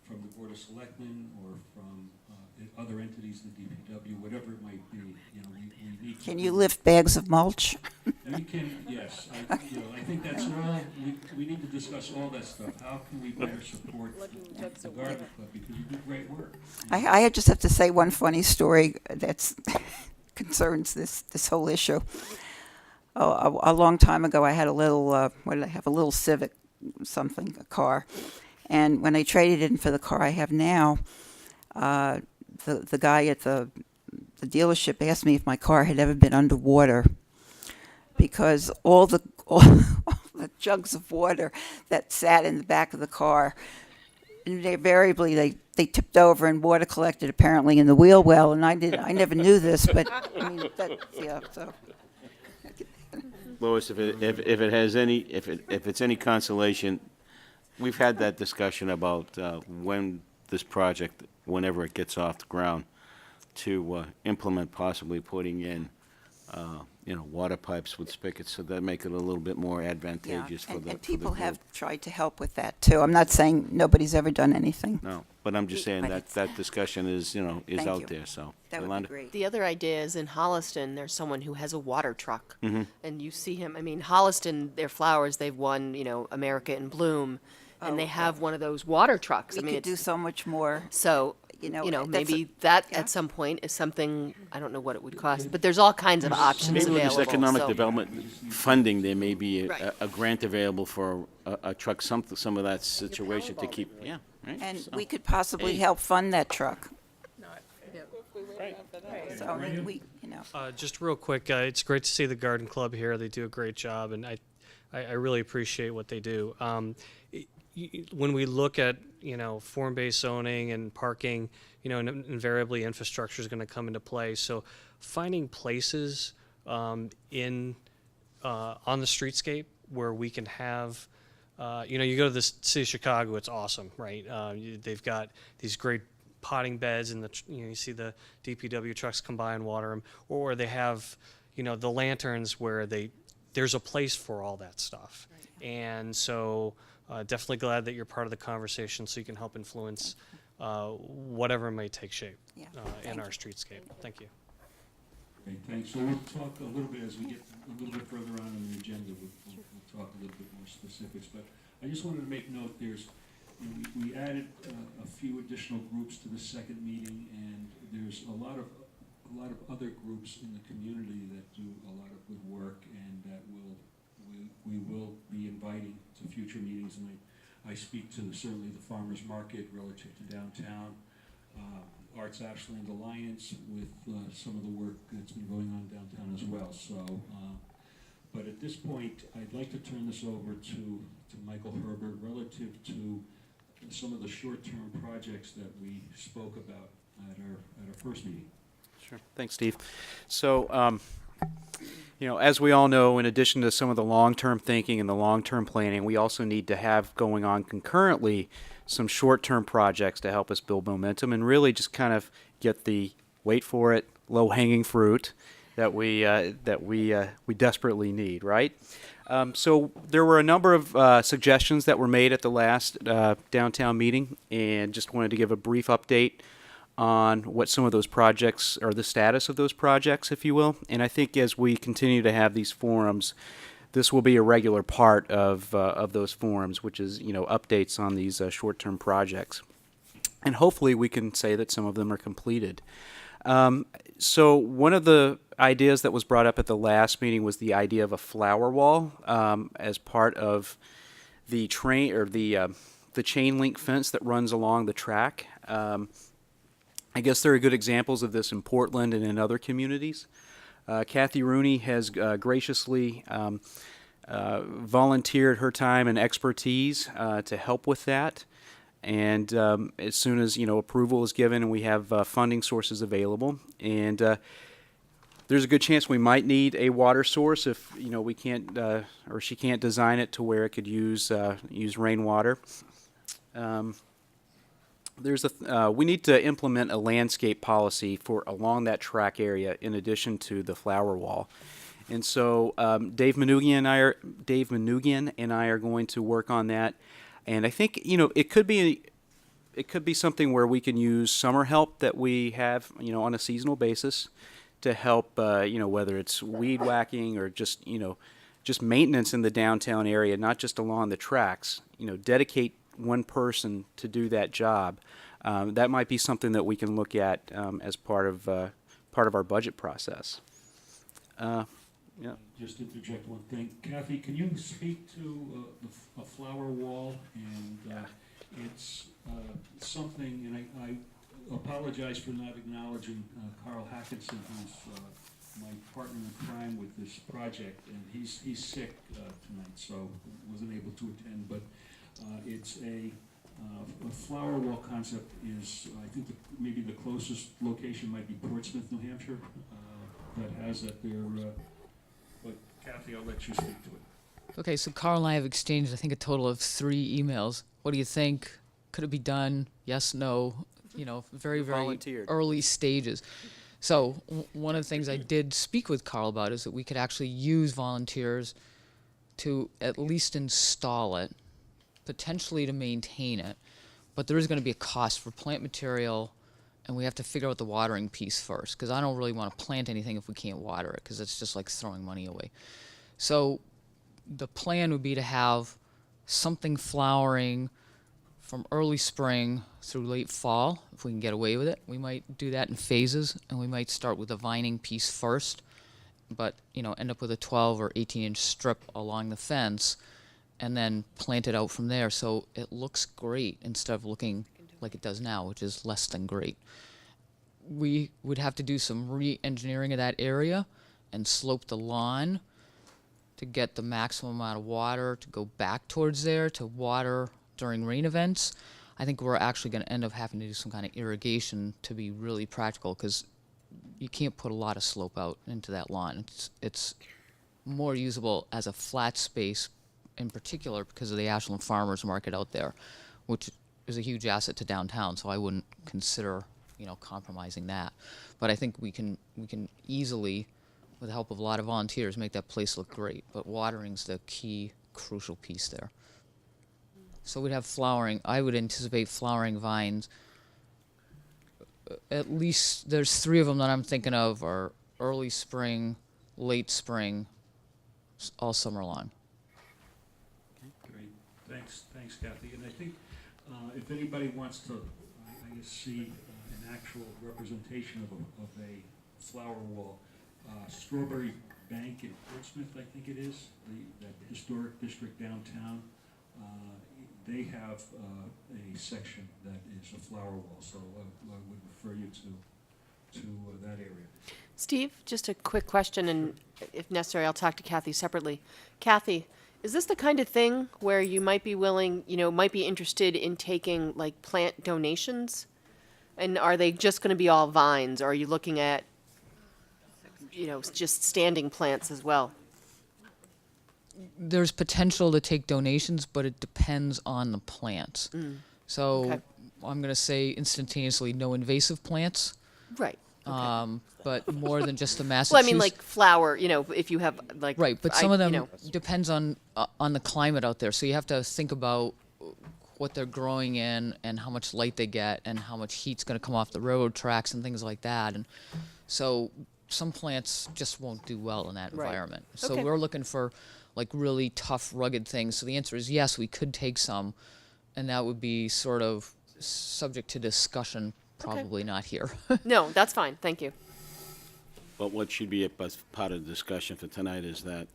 from the Board of Selectmen or from other entities, the DPW, whatever it might be. We need. Can you lift bags of mulch? We can, yes. I think that's all. We need to discuss all that stuff. How can we better support the garden club, because you do great work. I just have to say one funny story that's concerns this whole issue. Oh, a long time ago, I had a little, what did I have? A little Civic something, a car. And when I traded it in for the car I have now, the guy at the dealership asked me if my car had ever been underwater, because all the jugs of water that sat in the back of the car, invariably they tipped over and water collected apparently in the wheel well, and I never knew this, but I mean so. Lois, if it's any consolation, we've had that discussion about when this project, whenever it gets off the ground, to implement possibly putting in, water pipes with spigots, so that make it a little bit more advantageous for the And people group. have tried to help with that too. I'm not saying nobody's ever done anything. No, but I'm just saying that discussion is, Thank out you. there, so. That would Yolanda? be great. The other idea is in Holliston, there's someone who has a water truck. Mhm. And you see him, I mean, Holliston, their flowers, they've won, America in Bloom. And they have one of those water trucks. We I mean, could do so much more. So, that's maybe that at some point is something, I don't know what it would cost, but there's all kinds of options Maybe with available. this economic so- development funding, there may be Right. a grant available for a truck, some of that situation to keep, yeah, right? And So- we could possibly Hey. help fund that truck. So, I mean, Just real quick, it's great to see the garden club here. They do a great job, and I really appreciate what they do. When we look at form-based zoning and parking, invariably infrastructure is going to come into play. So finding places on the streetscape where we can have, you go to the city of Chicago, it's awesome, right? They've got these great potting beds, and you see the DPW trucks come by and water them, or they have, the lanterns where there's a place for all that stuff. Right. And so definitely glad that you're part of the conversation, so you can help influence whatever may take shape in our streetscape. Thank you. Okay, thanks. So we'll talk a little bit as we get a little bit further on in the agenda. We'll talk a little bit more specifics. But I just wanted to make note, we added a few additional groups to the second meeting, and there's a lot of other groups in the community that do a lot of good work, and that we will be inviting to future meetings. And I speak to certainly the farmers market relative to downtown, Arts Ashland Alliance with some of the work that's been going on downtown as well. So, but at this point, I'd like to turn this over to Michael Herbert relative to some of the short-term projects that we spoke about at our first meeting. Sure. Thanks, Steve. So, as we all know, in addition to some of the long-term thinking and the long-term planning, we also need to have going on concurrently some short-term projects to help us build momentum and really just kind of get the, wait for it, low-hanging fruit that we desperately need, right? So there were a number of suggestions that were made at the last downtown meeting, and just wanted to give a brief update on what some of those projects, or the status of those projects, if you will. And I think as we continue to have these forums, this will be a regular part of those forums, which is, updates on these short-term projects. And hopefully we can say that some of them are completed. So one of the ideas that was brought up at the last meeting was the idea of a flower wall as part of the train or the chain link fence that runs along the track. I guess there are good examples of this in Portland and in other communities. Kathy Rooney has graciously volunteered her time and expertise to help with that. And as soon as approval is given and we have funding sources available, and there's a good chance we might need a water source if we can't or she can't design it to where it could use rainwater. We need to implement a landscape policy for along that track area in addition to the flower wall. And so Dave Manoogian and I are going to work on that. And I think it could be something where we can use summer help that we have on a seasonal basis to help whether it's weed whacking or just maintenance in the downtown area, not just along the tracks. Dedicate one person to do that job. That might be something that we can look at as part of our budget process. Yeah. Just interject one thing. Kathy, can you speak to a flower wall? And it's something, and I apologize for not acknowledging Carl Hackinson, who's my partner in crime with this project, and he's sick tonight, so wasn't able to attend. But it's a flower wall concept is, I think, maybe the closest location might be Portsmouth, New Hampshire, that has that there. But Kathy, I'll let you speak to it. Okay, so Carl and I have exchanged, I think, a total of 3 emails. What do you think? Could it be done? Yes, no. Very, very Volunteered. early stages. So one of the things I did speak with Carl about is that we could actually use volunteers to at least install it, potentially to maintain it. But there is going to be a cost for plant material, and we have to figure out the watering piece first, because I don't really want to plant anything if we can't water it, because it's just like throwing money away. So the plan would be to have something flowering from early spring through late fall, if we can get away with it. We might do that in phases, and we might start with a vining piece first, but end up with a 12 or 18-inch strip along the fence, and then plant it out from there so it looks great instead of looking like it does now, which is less than great. We would have to do some re-engineering of that area and slope the lawn to get the maximum amount of water to go back towards there to water during rain events. I think we're actually going to end up having to do some kind of irrigation to be really practical, because you can't put a lot of slope out into that lawn. It's more usable as a flat space, in particular because of the Ashland Farmers Market out there, which is a huge asset to downtown, so I wouldn't consider compromising that. But I think we can easily, with the help of a lot of volunteers, make that place look great. But watering's the key, crucial piece there. So we'd have flowering. I would anticipate flowering vines. At least there's 3 of them that I'm thinking of are early spring, late spring, all summer long. Great. Thanks, Kathy. And I think if anybody wants to, I guess, see an actual representation of a flower wall, Strawberry Bank in Portsmouth, I think it is, that historic district downtown, they have a section that is a flower wall, so I would refer you to that area. Steve, just a quick question, and if necessary, I'll talk to Kathy separately. Kathy, is this the kind of thing where you might be willing, might be interested in taking like plant donations? And are they just going to be all vines, or are you looking at, just standing plants as well? There's potential to take donations, but it depends on the plants. So Okay. I'm going to say instantaneously no invasive plants. Right. But more than just the Massachusetts. Well, I mean, like flower, if you have like. Right, but some of them depends on the climate out there. So you have to think about what they're growing in and how much light they get and how much heat's going to come off the railroad tracks and things like that. And so some plants just won't do well in that Right. environment. So Okay. we're looking for like really tough, rugged things. So the answer is yes, we could take some, and that would be sort of subject to discussion. Probably not here. No, that's fine. Thank you. But what should be part of the discussion for tonight is that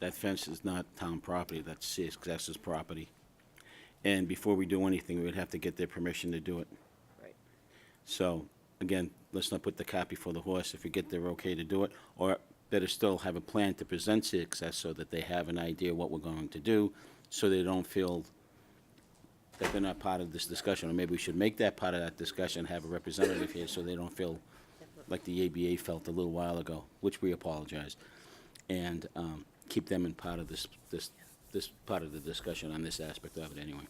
that fence is not town property, that's CSX's property. And before we do anything, we would have to get their permission to do it. Right. So, again, let's not put the cart before the horse. If we get their okay to do it, or better still, have a plan to present CSX so that they have an idea what we're going to do, so they don't feel that they're not part of this discussion. Or maybe we should make that part of that discussion, have a representative here, so they don't feel like the ABA felt a little while ago, which we apologize, and keep them in part of this part of the discussion on this aspect of it anyway.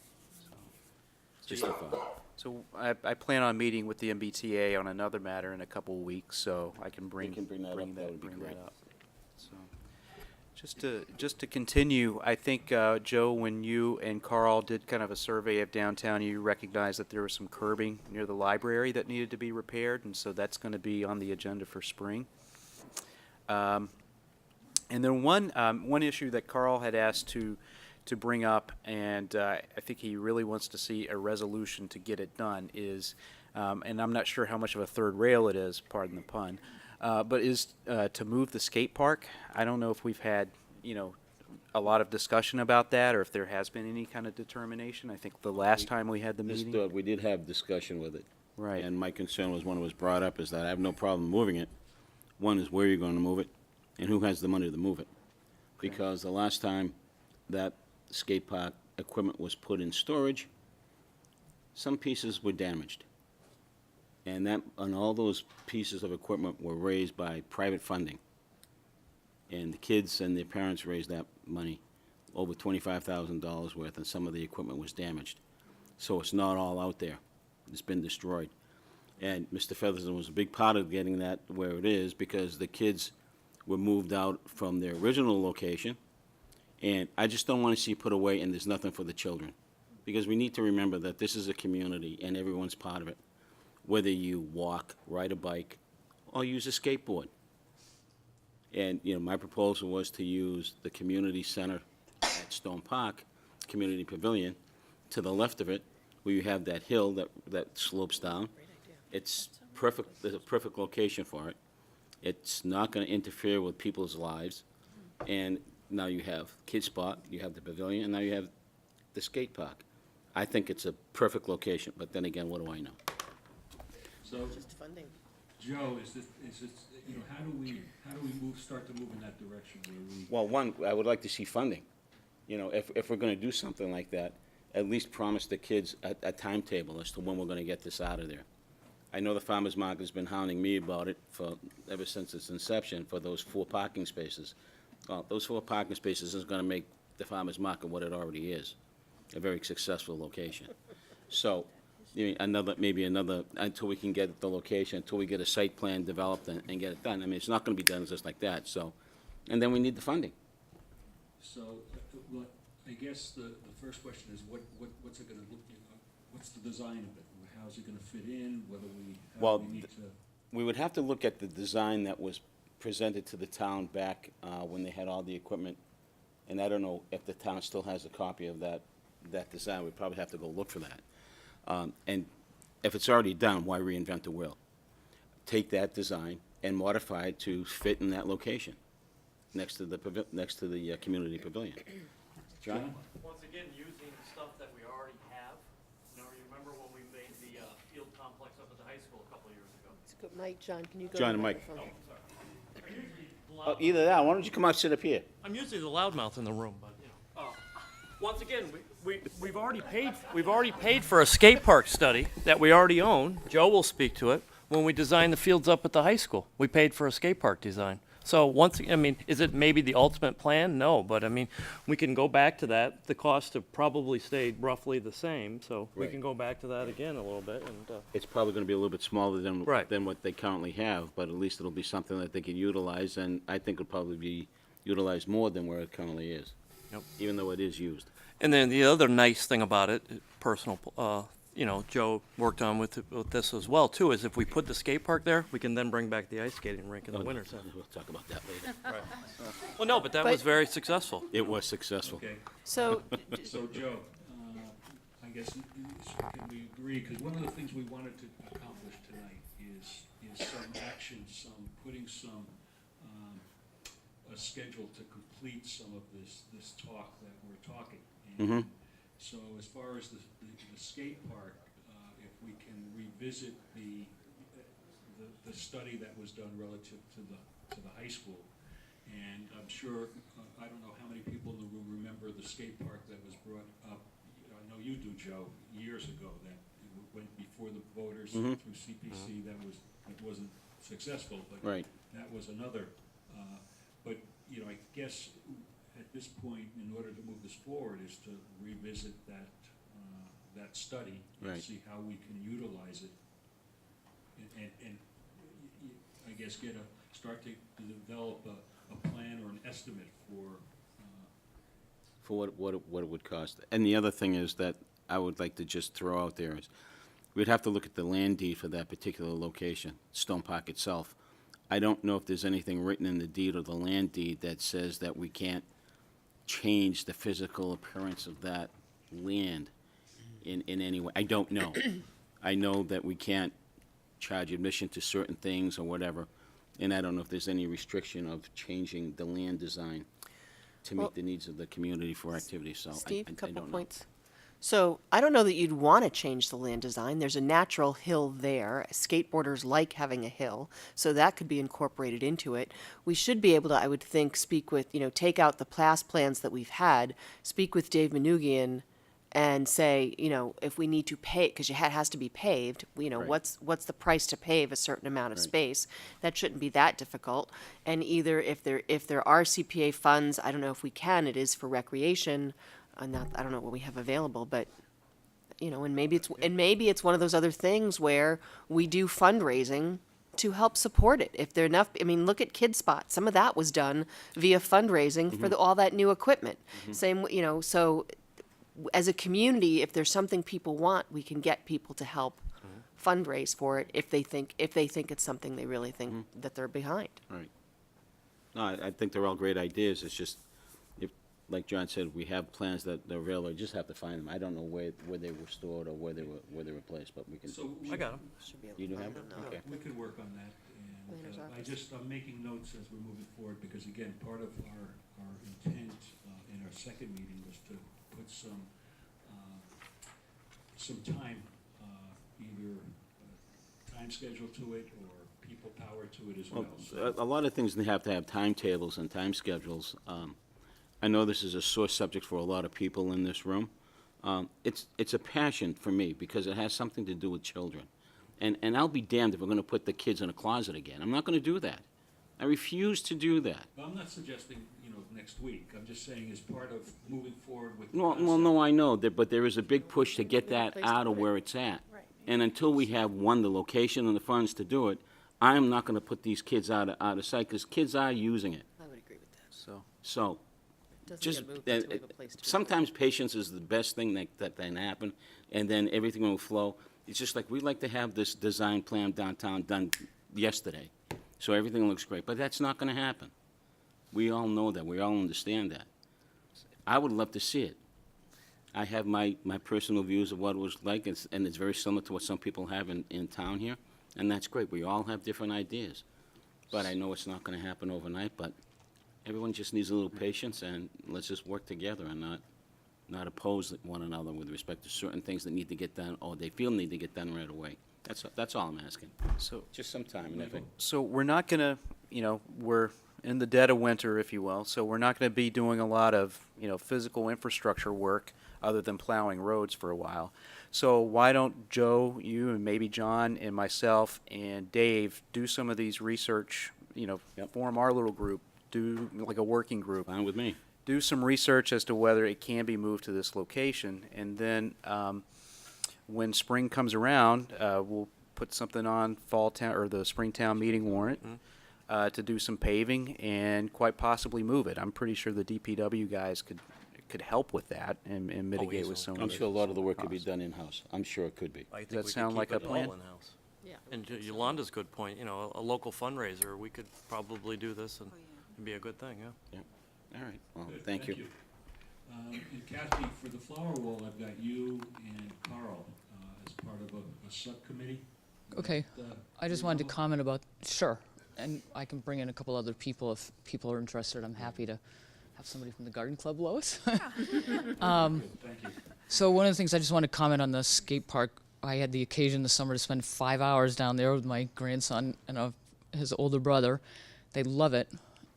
Just a thought. So I plan on meeting with the MBTA on another matter in a couple of weeks, so I can bring bring that up, that would be bring great. that up. So, just to continue, I think, Joe, when you and Carl did kind of a survey of downtown, you recognized that there was some curbing near the library that needed to be repaired, and so that's going to be on the agenda for spring. And then one issue that Carl had asked to bring up, and I think he really wants to see a resolution to get it done, is, and I'm not sure how much of a third rail it is, pardon the pun, but is to move the skate park. I don't know if we've had, a lot of discussion about that, or if there has been any kind of determination. I think the last time we had the meeting. We did have discussion with it. Right. And my concern was, when it was brought up, is that I have no problem moving it. One is where you're going to move it, and who has the money to move it. Because the last time that skate park equipment was put in storage, some pieces were damaged. And all those pieces of equipment were raised by private funding. And the kids and their parents raised that money, over $25,000 worth, and some of the equipment was damaged. So it's not all out there. It's been destroyed. And Mr. Featherston was a big part of getting that where it is, because the kids were moved out from their original location, and I just don't want to see it put away and there's nothing for the children. Because we need to remember that this is a community and everyone's part of it, whether you walk, ride a bike, or use a skateboard. And, my proposal was to use the community center at Stone Park, Community Pavilion, to the left of it, where you have that hill that slopes down. It's perfect, there's a perfect location for it. It's not going to interfere with people's lives. And now you have Kid Spot, you have the pavilion, and now you have the skate park. I think it's a perfect location, but then again, what do I know? So, Just funding. Joe, is this, how do we start to move in that direction where we? Well, one, I would like to see funding. If we're going to do something like that, at least promise the kids a timetable as to when we're going to get this out of there. I know the farmer's market has been hounding me about it ever since its inception for those 4 parking spaces. Well, those 4 parking spaces is going to make the farmer's market what it already is, a very successful location. So, maybe another, until we can get the location, until we get a site plan developed and get it done. I mean, it's not going to be done just like that, so, and then we need the funding. So, I guess the first question is, what's it gonna look, what's the design of it? How's it gonna fit in, We would have to look at the design that was presented to the town back when they had all the equipment, and I don't know if the town still has a copy of that design. We'd probably have to go look for that. And if it's already done, why reinvent the wheel? Take that design and modify it to fit in that location, next to the community pavilion. John? Once again, using stuff that we already have. You remember when we made the field complex up at the high school a couple of years ago? It's good. Mike, John, can you go? John to the and Mike. microphone? Either that, why don't you come out and sit up here? I'm usually the loudmouth in the room, but Once again, we've already paid for a skate park study that we already own. Joe will speak to it. When we designed the fields up at the high school, we paid for a skate park design. So is it maybe the ultimate plan? No, but we can go back to that. The costs have probably stayed roughly the same, so we Right. can go back to that again a little bit. And It's probably going to be a little bit smaller than Right. what they currently have, but at least it'll be something that they can utilize, and I think it'll probably be utilized more than where it currently is. Yep. Even though it is used. And then the other nice thing about it, personal, Joe worked on with this as well too, is if we put the skate park there, we can then bring back the ice skating rink in the winter. We'll talk about that later. Right. Well, no, but that was very successful. It was successful. Okay. So, So, Joe, I guess, can we agree, because one of the things we wanted to accomplish tonight is some action, putting some, a schedule to complete some of this talk that we're talking. And so as far as the skate park, if we can revisit the study that was done relative to the high school, and I'm sure, I don't know how many people in the room remember the skate park that was brought up. I know you do, Joe, years ago, that it went before the voters through CPC. It wasn't successful, but Right. that was another. But, you know, I guess at this point, in order to move this forward, is to revisit that study and Right. see how we can utilize it. And I guess start to develop a plan or an estimate for what it would cost. And the other thing is that I would like to just throw out there is, we'd have to look at the land deed for that particular location, Stone Park itself. I don't know if there's anything written in the deed or the land deed that says that we can't change the physical appearance of that land in any way. I don't know. I know that we can't charge admission to certain things or whatever, and I don't know if there's any restriction of changing the land design to meet the needs of the community for activities, so Steve, I a couple don't know. points. So I don't know that you'd want to change the land design. There's a natural hill there. Skateboarders like having a hill, so that could be incorporated into it. We should be able to, I would think, speak with, take out the past plans that we've had, speak with Dave Manugian and say, if we need to pay, because it has to be paved, Right. what's the price to pave a certain amount of Right. space? That shouldn't be that difficult. And either if there are CPA funds, I don't know if we can, it is for recreation. I don't know what we have available, but and maybe it's one of those other things where we do fundraising to help support it. If there are enough, look at Kid Spot. Some of that was done via fundraising for all that new equipment. Same, so as a community, if there's something people want, we can get people to help fundraise for it if they think it's something they really think that they're behind. Right. No, I think they're all great ideas. It's just, like John said, we have plans that are available. You just have to find them. I don't know where they were stored or where they were placed, but we can. So I got them. You do have them? Okay. We could work on that. And I'm making notes as we're moving forward, because again, part of our intent in our second meeting was to put some time, either time schedule to it or people power to it as well. Well, a lot of things have to have timetables and time schedules. I know this is a sore subject for a lot of people in this room. It's a passion for me because it has something to do with children. And I'll be damned if we're going to put the kids in a closet again. I'm not going to do that. I refuse to do that. Well, I'm not suggesting, next week. I'm just saying as part of moving forward with. Well, no, I know, but there is a big push to get that out of where it's at. And until we have, one, the location and the funds to do it, I'm not going to put these kids out of sight, because kids are using it. I would agree with that. So, Doesn't just, get moved until we have a place to sometimes patience is the best thing that can happen, and then everything will flow. It's just like, we'd like to have this design plan downtown done yesterday, so everything looks great, but that's not going to happen. We all know that. We all understand that. I would love to see it. I have my personal views of what it was like, and it's very similar to what some people have in town here, and that's great. We all have different ideas, but I know it's not going to happen overnight, but everyone just needs a little patience, and let's just work together and not oppose one another with respect to certain things that need to get done, or they feel need to get done right away. That's all I'm asking. So Just some time and effort. So we're not going to, we're in the dead of winter, if you will, so we're not going to be doing a lot of, physical infrastructure work other than plowing roads for a while. So why don't Joe, you, and maybe John, and myself, and Dave do some of these research, form our little group, do like a working group. Fine with me. Do some research as to whether it can be moved to this location, and then when spring comes around, we'll put something on fall town or the Springtown meeting warrant to do some paving and quite possibly move it. I'm pretty sure the DPW guys could help with that and mitigate with some. I'm sure a lot of the work could be done in-house. I'm sure it could be. I think Does that we could sound keep like a it all plan? in-house. Yeah. And to Yolanda's good point, a local fundraiser, we could probably do this and it'd be a good thing, yeah. All right, well, Good, thank you. And Kathy, for the flower wall, I've got you and Carl as part of a subcommittee. Okay, I just wanted to comment about, sure, and I can bring in a couple other people if people are interested. I'm happy to have somebody from the garden club, Lois. Thank you. So one of the things I just want to comment on the skate park, I had the occasion this summer to spend 5 hours down there with my grandson and his older brother. They love it.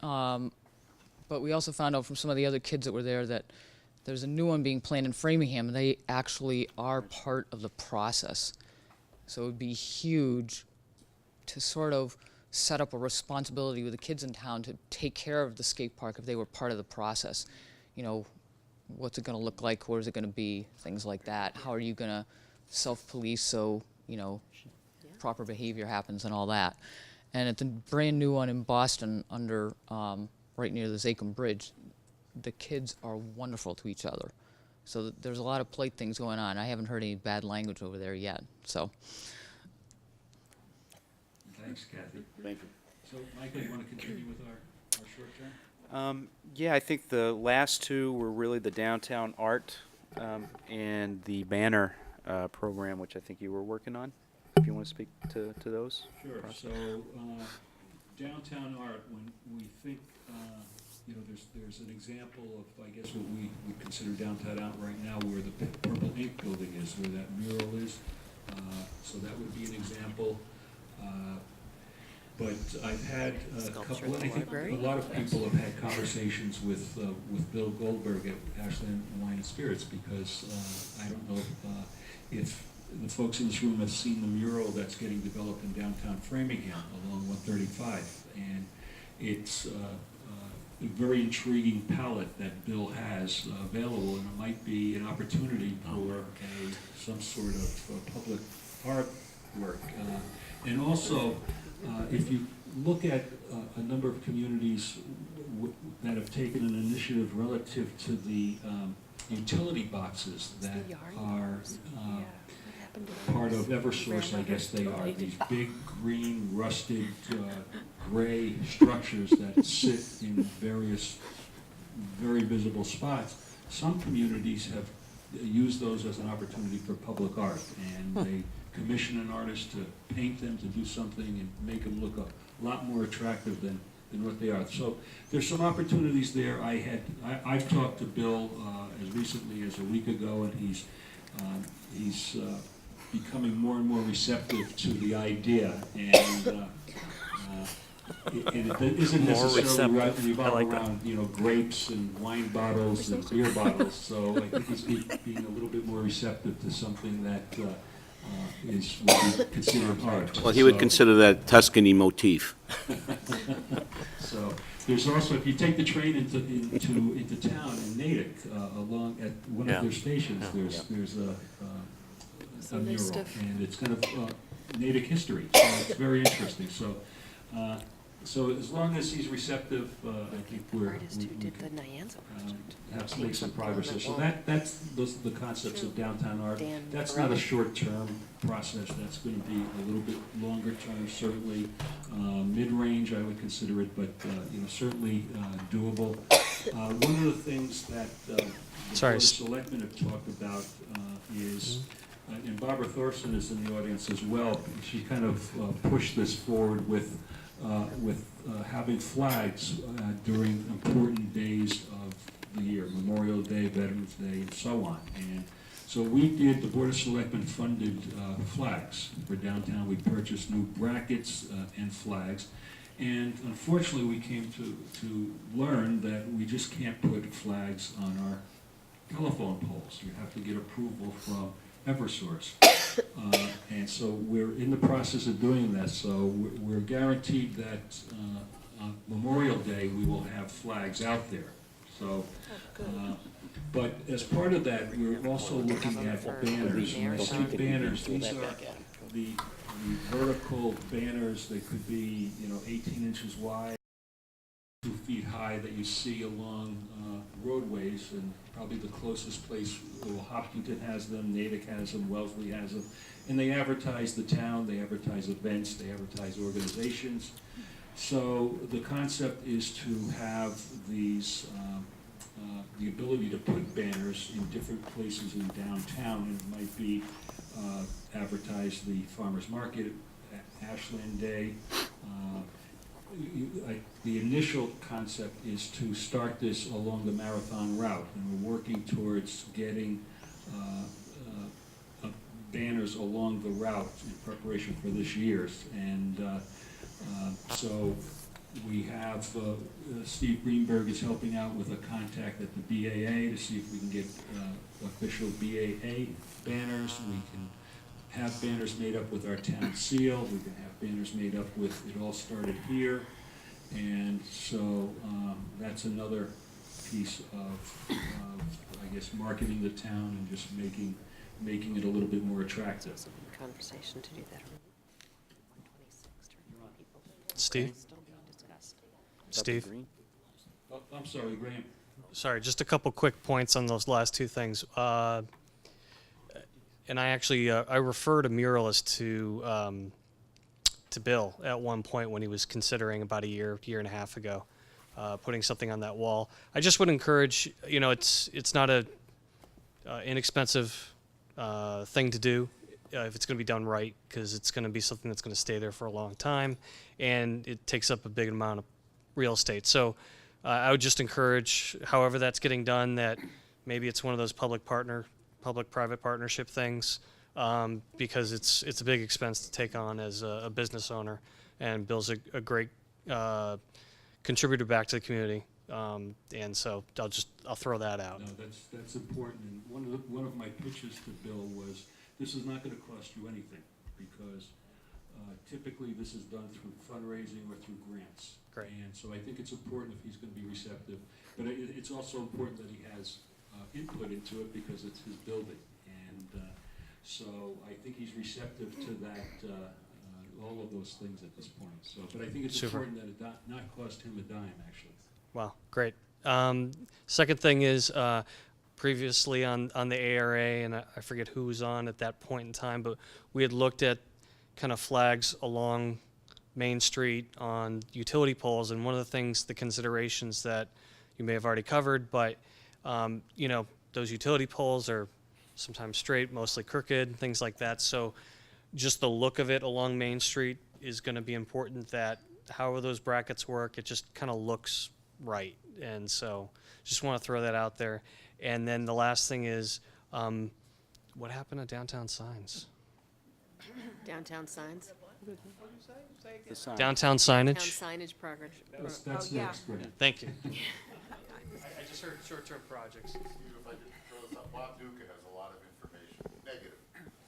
But we also found out from some of the other kids that were there that there's a new one being planned in Framingham, and they actually are part of the process. So it would be huge to sort of set up a responsibility with the kids in town to take care of the skate park if they were part of the process. You know, what's it going to look like? Where is it going to be? Things like that. How are you going to self-police so, you know, proper behavior happens and all that. And at the brand new one in Boston under, right near the Zachem Bridge, the kids are wonderful to each other. So there's a lot of polite things going on. I haven't heard any bad language over there yet. So. Thanks, Kathy. Thank you. So, Michael, you want to continue with our short term? Yeah, I think the last two were really the downtown art and the banner program, which I think you were working on. If you want to speak to those. Sure. So, downtown art, when we think, you know, there's an example of, I guess, what we would consider downtown art right now, where the Purple Ink building is, where that mural is. So that would be an example. But I've had a couple, I think a lot of people have had conversations with Bill Goldberg at Ashland Wine and Spirits, because I don't know if the folks in this room have seen the mural that's getting developed in downtown Framingham along 135, and it's a very intriguing palette that Bill has available, and it might be an opportunity for some sort of public artwork. And also, if you look at a number of communities that have taken an initiative relative to the utility boxes that are part of Eversource, I guess they are, these big green rusted gray structures that sit in various very visible spots. Some communities have used those as an opportunity for public art, and they commission an artist to paint them, to do something and make them look a lot more attractive than what they are. So there's some opportunities there. I've talked to Bill as recently as a week ago, and he's becoming more and more receptive to the idea, and it isn't necessarily revolved around, you know, grapes and wine bottles and beer bottles. So I think he's being a little bit more receptive to something that is what we consider art. Well, he would consider that Tuscany motif. So there's also, if you take the train into town in Natick, along at one of their stations, there's a mural, and it's kind of Natick history. So it's very interesting. So as long as he's receptive, I think we have to make some progress there. So that's the concepts of downtown art. That's not a short-term process. That's going to be a little bit longer term, certainly mid-range, I would consider it, but you know, certainly doable. One of the things that the Board of Selectmen have talked about is, and Barbara Thorson is in the audience as well. She kind of pushed this forward with having flags during important days of the year, Memorial Day, Veterans Day, and so on. And so the Board of Selectmen funded flags for downtown. We purchased new brackets and flags. And unfortunately, we came to learn that we just can't put flags on our telephone poles. You have to get approval from Eversource. And so we're in the process of doing that. So we're guaranteed that on Memorial Day we will have flags out there. So, but as part of that, we're also looking at banners. When I say banners, these are the vertical banners. They could be, you know, 18 inches wide, 2 feet high, that you see along roadways, and probably the closest place, well, Hopkinton has them, Natick has them, Wellesley has them, and they advertise the town, they advertise events, they advertise organizations. So the concept is to have these the ability to put banners in different places in downtown. And it might be advertise the farmer's market, Ashland Day. The initial concept is to start this along the marathon route, and we're working towards getting banners along the route in preparation for this year's. And so we have Steve Greenberg is helping out with a contact at the BAA to see if we can get official BAA banners. We can have banners made up with our town seal. We can have banners made up with "It All Started Here." And so that's another piece of, I guess, marketing the town and just making it a little bit more attractive. Conversation to do that. Steve? Steve? Oh, I'm sorry, Graham. Sorry, just a couple quick points on those last two things. And I actually, I referred a muralist to Bill at one point when he was considering about a year and a half ago, putting something on that wall. I just would encourage, you know, it's not a inexpensive thing to do if it's going to be done right, because it's going to be something that's going to stay there for a long time, and it takes up a big amount of real estate. So I would just encourage, however that's getting done, that maybe it's one of those public-private partnership things, because it's a big expense to take on as a business owner, and Bill's a great contributor back to the community, and so I'll throw that out. No, that's important. And one of my pitches to Bill was, this is not going to cost you anything, because typically this is done through fundraising or through grants. Great. And so I think it's important if he's going to be receptive, but it's also important that he has input into it, because it's his building. And so I think he's receptive to that, all of those things at this point. So, but I think it's Super. important that it not cost him a dime, actually. Wow, great. Second thing is, previously on the ARA, and I forget who was on at that point in time, but we had looked at kind of flags along Main Street on utility poles, and one of the things, the considerations that you may have already covered, but you know, those utility poles are sometimes straight, mostly crooked, things like that. So just the look of it along Main Street is going to be important, that however those brackets work, it just kind of looks right. And so just want to throw that out there. And then the last thing is, what happened to downtown signs? Downtown signs? The sign. Downtown signage? Town signage progress. That's yeah. next, Graham. Thank you. I just heard short-term projects. If I could throw this up, Bob Duca has a lot of information, negative.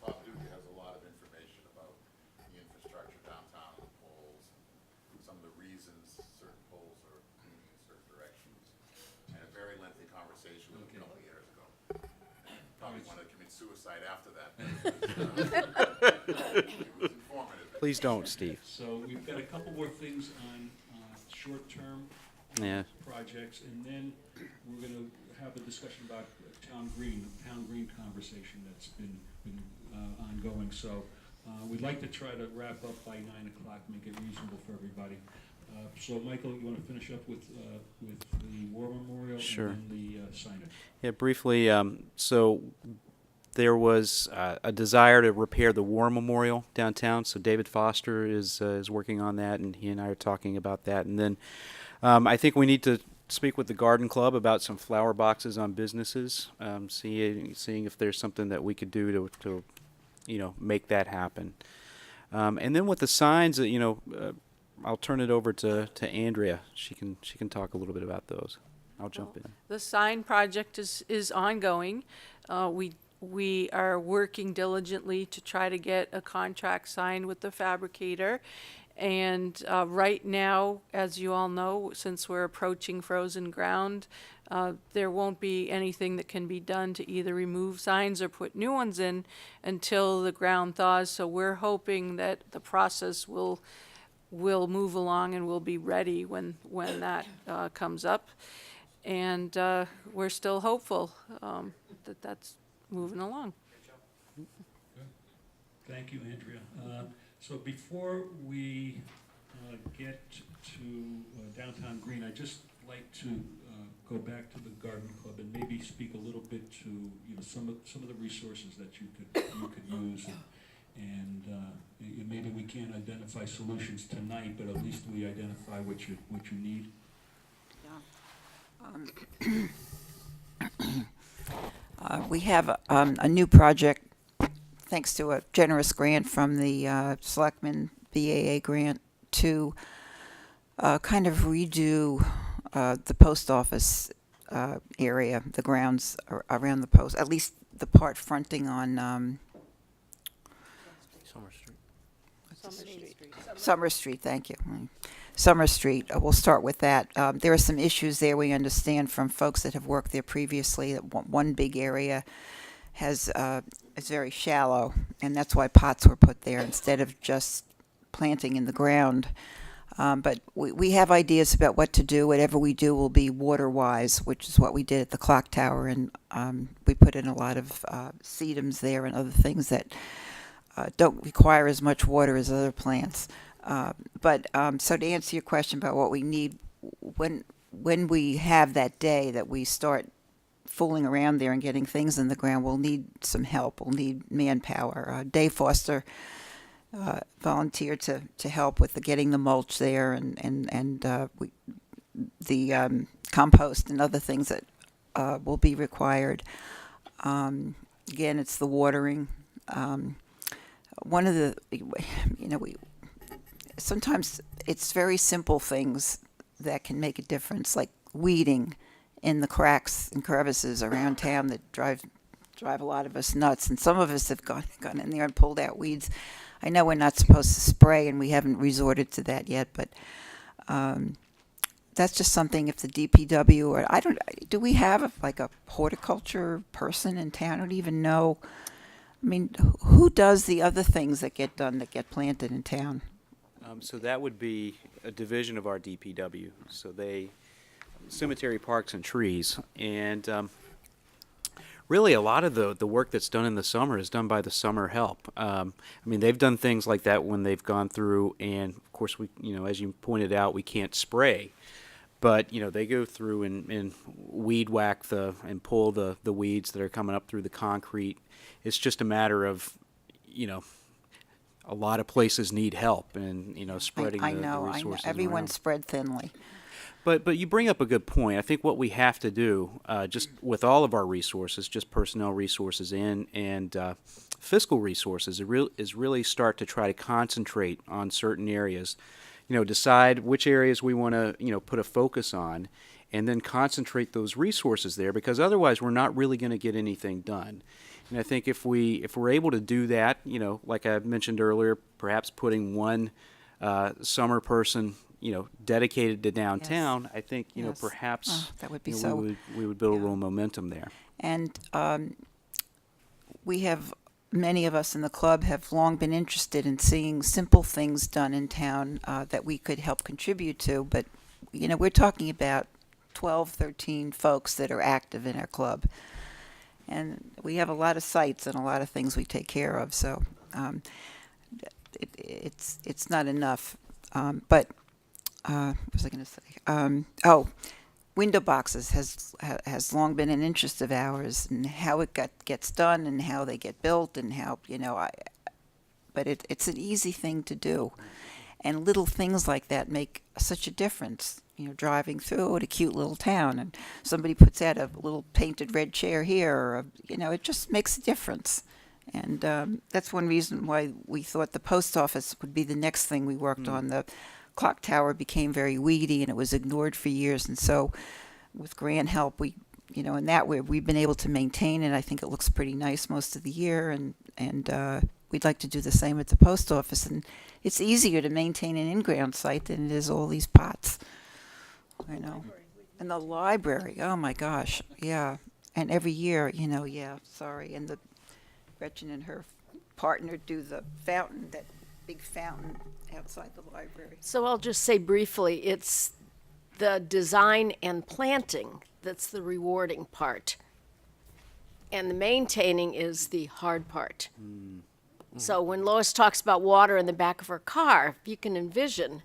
Bob Duca has a lot of information about the infrastructure downtown, the poles, some of the reasons certain poles are moving in certain directions, and a very lengthy conversation with him a couple of years ago. And probably wanted to commit suicide after that. It was informative. Please don't, Steve. So we've got a couple more things on short-term projects, and then we're going to have a discussion about town green conversation that's been ongoing. So we'd like to try to wrap up by 9 o'clock, make it reasonable for everybody. So Michael, you want to finish up with the War Memorial? Sure. And then the signage? Yeah, briefly, so there was a desire to repair the War Memorial downtown, so David Foster is working on that, and he and I are talking about that. And then I think we need to speak with the Garden Club about some flower boxes on businesses, seeing if there's something that we could do to make that happen. And then with the signs, I'll turn it over to Andrea. She can talk a little bit about those. I'll jump in. The sign project is ongoing. We are working diligently to try to get a contract signed with the fabricator. And right now, as you all know, since we're approaching frozen ground, there won't be anything that can be done to either remove signs or put new ones in until the ground thaws. So we're hoping that the process will move along and we'll be ready when that comes up. And we're still hopeful that that's moving along. Good. Thank you, Andrea. So before we get to downtown green, I'd just like to go back to the garden club and maybe speak a little bit to, you know, some of the resources that you could use, and maybe we can't identify solutions tonight, but at least we identify what you need. We have a new project, thanks to a generous grant from the Selectmen BAA grant, to kind of redo the post office area, the grounds around the post, at least the part fronting on Summer Street, thank you. Summer Street, we'll start with that. There are some issues there, we understand from folks that have worked there previously, that one big area is very shallow, and that's why pots were put there instead of just planting in the ground. But we have ideas about what to do. Whatever we do will be water-wise, which is what we did at the clock tower, and we put in a lot of sedums there and other things that don't require as much water as other plants. So to answer your question about what we need, when we have that day that we start fooling around there and getting things in the ground, we'll need some help. We'll need manpower. Dave Foster volunteered to help with getting the mulch there and the compost and other things that will be required. Again, it's the watering. One of the, sometimes it's very simple things that can make a difference, like weeding in the cracks and crevices around town that drive a lot of us nuts. And some of us have gone in there and pulled out weeds. I know we're not supposed to spray, and we haven't resorted to that yet, but that's just something if the DPW or do we have a horticulture person in town? I don't even know. I mean, who does the other things that get done that get planted in town? So that would be a division of our DPW. So cemetery, parks, and trees. And really a lot of the work that's done in the summer is done by the summer help. I mean, they've done things like that when they've gone through, and of course, as you pointed out, we can't spray. But, they go through and weed whack and pull the weeds that are coming up through the concrete. It's just a matter of, a lot of places need help, and spreading the resources. I know. Everyone around. spread thinly. But you bring up a good point. I think what we have to do, just with all of our resources, just personnel resources and fiscal resources, is really start to try to concentrate on certain areas. Decide which areas we want to put a focus on, and then concentrate those resources there, because otherwise we're not really going to get anything done. And I think if we're able to do that, like I mentioned earlier, perhaps putting one summer person, dedicated to downtown, yes. I think, yes. Perhaps that would be we would build a little momentum there. And many of us in the club have long been interested in seeing simple things done in town that we could help contribute to. But, we're talking about 12, 13 folks that are active in our club. And we have a lot of sites and a lot of things we take care of. So it's not enough. But what was I going to say? Window boxes has long been an interest of ours, and how it gets done and how they get built and how, but it's an easy thing to do. And little things like that make such a difference. Driving through at a cute little town and somebody puts out a little painted red chair here, or, it just makes a difference. And that's one reason why we thought the post office would be the next thing we worked on. The clock tower became very weedy and it was ignored for years. And so with grant help, we, in that way, we've been able to maintain it. I think it looks pretty nice most of the year. And we'd like to do the same at the post office. And it's easier to maintain an in-ground site than it is all these pots. I know. And the library, oh my gosh, yeah. And every year, sorry. And Gretchen and her partner do the fountain, that big fountain outside the library. So I'll just say briefly, it's the design and planting that's the rewarding part. And the maintaining is the hard part. So when Lois talks about water in the back of her car, if you can envision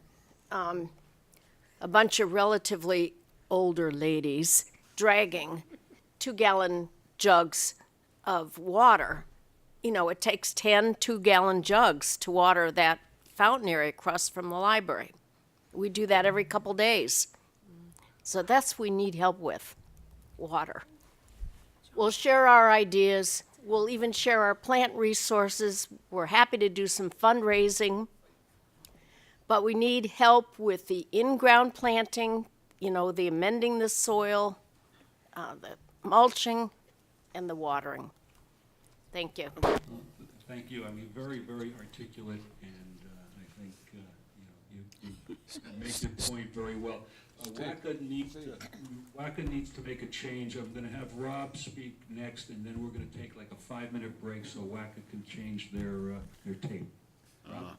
a bunch of relatively older ladies dragging 2-gallon jugs of water. You know, it takes 10 2-gallon jugs to water that fountain area across from the library. We do that every couple days. So that's what we need help with, water. We'll share our ideas. We'll even share our plant resources. We're happy to do some fundraising. But we need help with the in-ground planting, you know, the amending the soil, the mulching, and the watering. Thank you. Thank you. I mean, very, very articulate, and I think you make the point very well. WACA needs to make a change. I'm going to have Rob speak next, and then we're going to take like a 5-minute break so WACA can change their tape. Rob?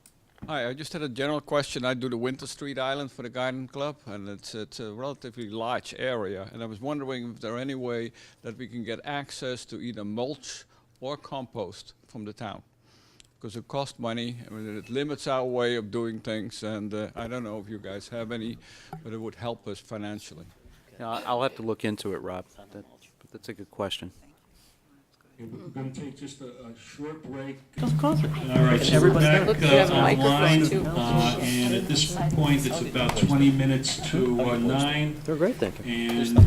Hi, I just had a general question. I do the Winter Street Island for the Garden Club, and it's a relatively large area. And I was wondering if there any way that we can get access to either mulch or compost from the town. Because it costs money, I mean, it limits our way of doing things, and I don't know if you guys have any, but it would help us financially. Yeah, I'll have to look into it, Rob. That's a good question. We're going to take just a short break. Of course. All right, so we're back online, and at this point, it's about 20 minutes to 9. They're great thinking. And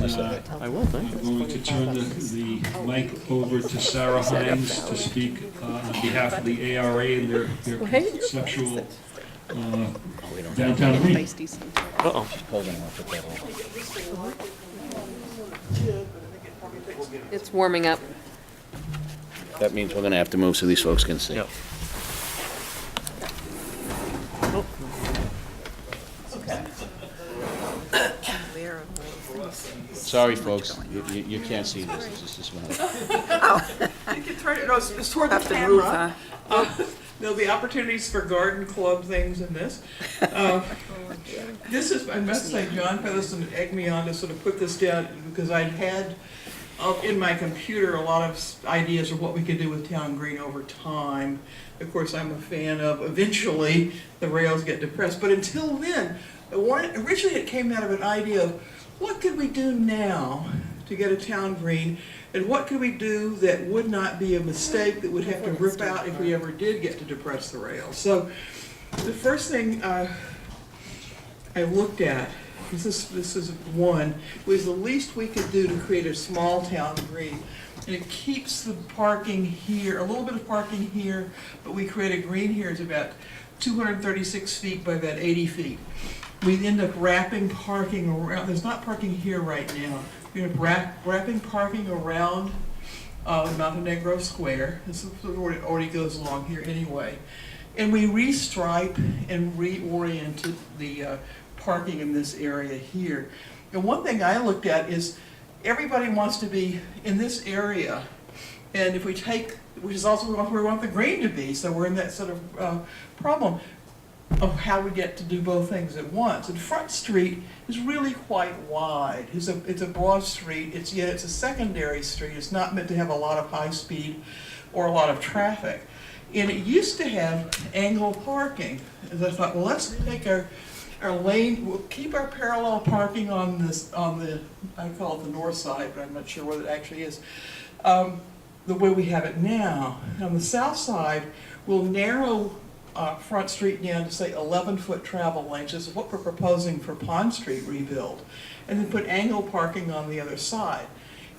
I will think. I'm going to turn the mic over to Sarah Hines to speak on behalf of the ARA and their conceptual downtown green. Uh-oh. It's warming up. That means we're gonna have to move so these folks can see. Yep. Sorry, folks, you can't see this, it's just one. You can turn it, no, it's toward the camera. There'll be opportunities for garden club things in this. This is, I must say, John Featherston egged me on to sort of put this down because I'd had in my computer a lot of ideas of what we could do with town green over time. Of course, I'm a fan of eventually the rails get depressed, but until then, originally it came out of an idea of what could we do now to get a town green, and what could we do that would not be a mistake that would have to rip out if we ever did get to depress the rails. So the first thing I looked at, this is one, was the least we could do to create a small town green. And it keeps the parking here, a little bit of parking here, but we create a green here. It's about 236 feet by about 80 feet. We end up wrapping parking around, there's not parking here right now. We end up wrapping parking around Montenegro Square. This is where it already goes along here anyway. And we restripe and reoriented the parking in this area here. And one thing I looked at is everybody wants to be in this area. And if we take, which is also where we want the green to be, so we're in that sort of problem of how we get to do both things at once. And Front Street is really quite wide. It's a broad street, yet it's a secondary street. It's not meant to have a lot of high speed or a lot of traffic. And it used to have angle parking. And I thought, well, let's take our lane, we'll keep our parallel parking on the, I call it the north side, but I'm not sure what it actually is, the way we have it now. On the south side, we'll narrow Front Street down to say 11-foot travel lanes. This is what we're proposing for Pond Street rebuild. And then put angle parking on the other side.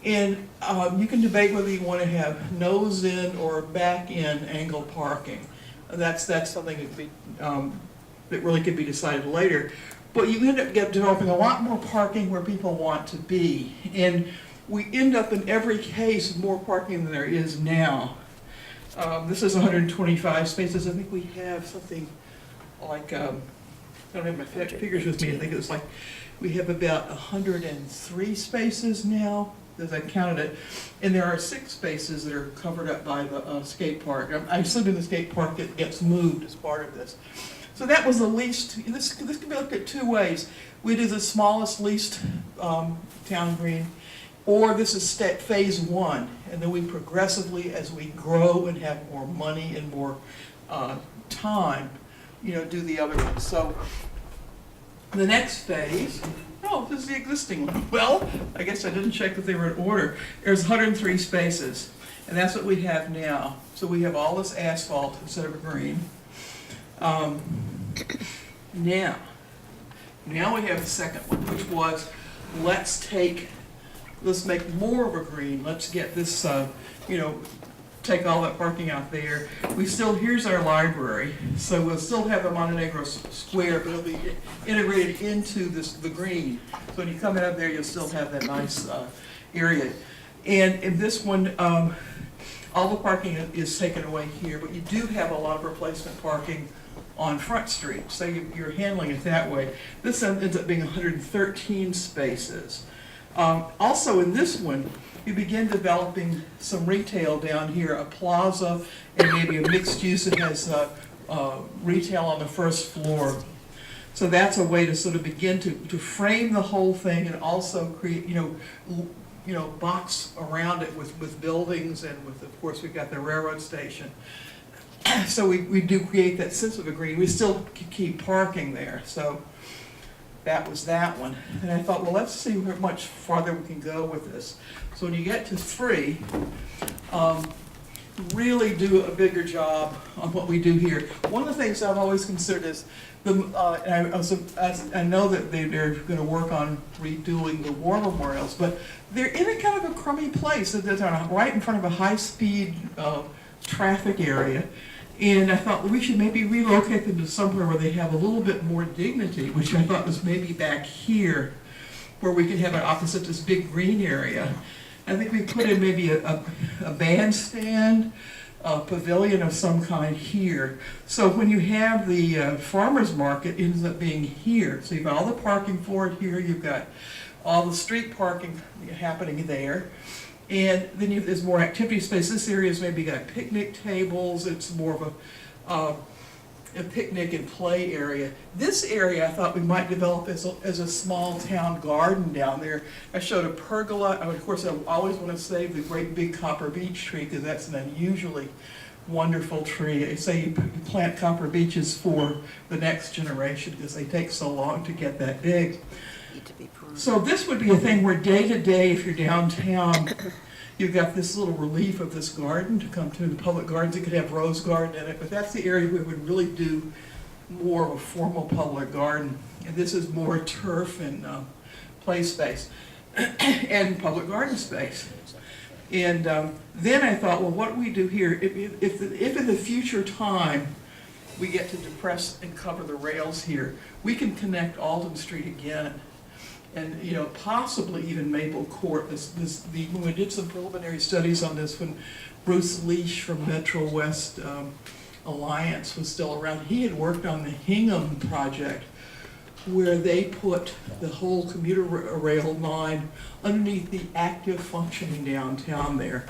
And you can debate whether you want to have nose in or back in angle parking. That's something that could be, that really could be decided later. But you end up developing a lot more parking where people want to be. And we end up in every case with more parking than there is now. This is 125 spaces. I think we have something like, I don't have my figures with me. I think it's like we have about 103 spaces now, as I counted it. And there are 6 spaces that are covered up by the skate park. I assume in the skate park it gets moved as part of this. So that was the least, this can be looked at 2 ways. We do the smallest, least town green, or this is phase 1, and then we progressively, as we grow and have more money and more time, do the other one. So The next phase, oh, this is the existing one. Well, I guess I didn't check that they were in order. There's 103 spaces, and that's what we have now. So we have all this asphalt instead of a green. Now we have the second one, which was, let's make more of a green. Let's get this, take all that parking out there. Here's our library, so we'll still have the Montenegro Square, but it'll be integrated into the green. So when you come out of there, you'll still have that nice area. And in this one, all the parking is taken away here, but you do have a lot of replacement parking on Front Street, so you're handling it that way. This ends up being 113 spaces. Also in this one, you begin developing some retail down here, a plaza and maybe a mixed use that has retail on the first floor. So that's a way to sort of begin to frame the whole thing and also create, box around it with buildings, and with, of course, we've got the railroad station. So we do create that sense of a green. We still keep parking there. So that was that one. And I thought, well, let's see how much farther we can go with this. So when you get to 3, really do a bigger job on what we do here. One of the things I've always considered is, I know that they're going to work on redoing the war memorials, but they're in a kind of a crummy place. They're right in front of a high-speed traffic area. And I thought, well, we should maybe relocate them to somewhere where they have a little bit more dignity, which I thought was maybe back here, where we could have it opposite this big green area. I think we put in maybe a bandstand, a pavilion of some kind here. So when you have the farmer's market, it ends up being here. So you've got all the parking for it here, you've got all the street parking happening there. And then there's more activity space. This area's maybe got picnic tables. It's more of a picnic and play area. This area I thought we might develop as a small town garden down there. I showed a pergola. Of course, I always want to save the great big copper beech tree because that's an unusually wonderful tree. They say you plant copper beeches for the next generation because they take so long to get that big. So this would be a thing where day to day, if you're downtown, you've got this little relief of this garden to come to. The public gardens, it could have rose garden in it, but that's the area we would really do more of a formal public garden. And this is more turf and play space and public garden space. And then I thought, well, what do we do here? If in the future time we get to depress and cover the rails here, we can connect Alden Street again. And possibly even Maple Court. When we did some preliminary studies on this, when Bruce Leash from Metro West Alliance was still around, he had worked on the Hingham project, where they put the whole commuter rail line underneath the active functioning downtown there.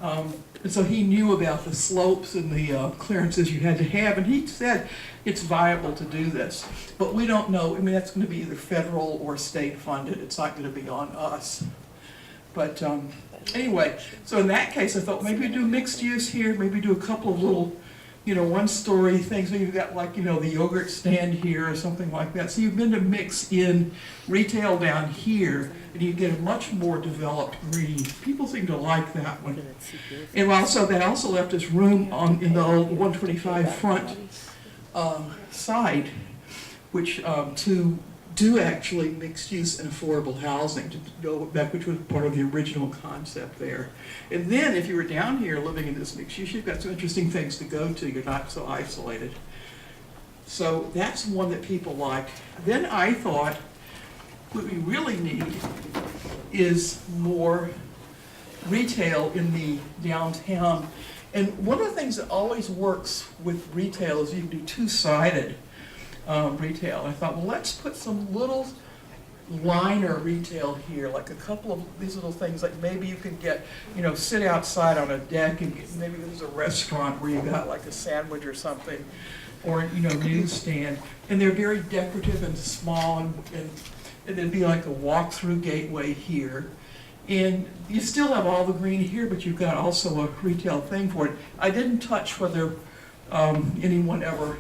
And so he knew about the slopes and the clearances you had to have, and he said it's viable to do this. But we don't know. I mean, that's going to be either federal or state funded. It's not going to be on us. But anyway, so in that case, I thought maybe do mixed use here, maybe do a couple of little, one-story things. Maybe you've got like, the yogurt stand here or something like that. So you've been to mix in retail down here, and you get a much more developed green. People seem to like that one. And that also left us room in the old 125 front side, which to do actually mixed use and affordable housing, to go back, which was part of the original concept there. And then if you were down here living in this mixed use, you've got some interesting things to go to. You're not so isolated. So that's one that people like. Then I thought what we really need is more retail in the downtown. And one of the things that always works with retail is you can do two-sided retail. I thought, well, let's put some little liner retail here, like a couple of these little things, like maybe you can get, sit outside on a deck and maybe there's a restaurant where you got like a sandwich or something, or, newsstand. And they're very decorative and small, and it'd be like a walk-through gateway here. And you still have all the green here, but you've got also a retail thing for it. I didn't touch whether anyone ever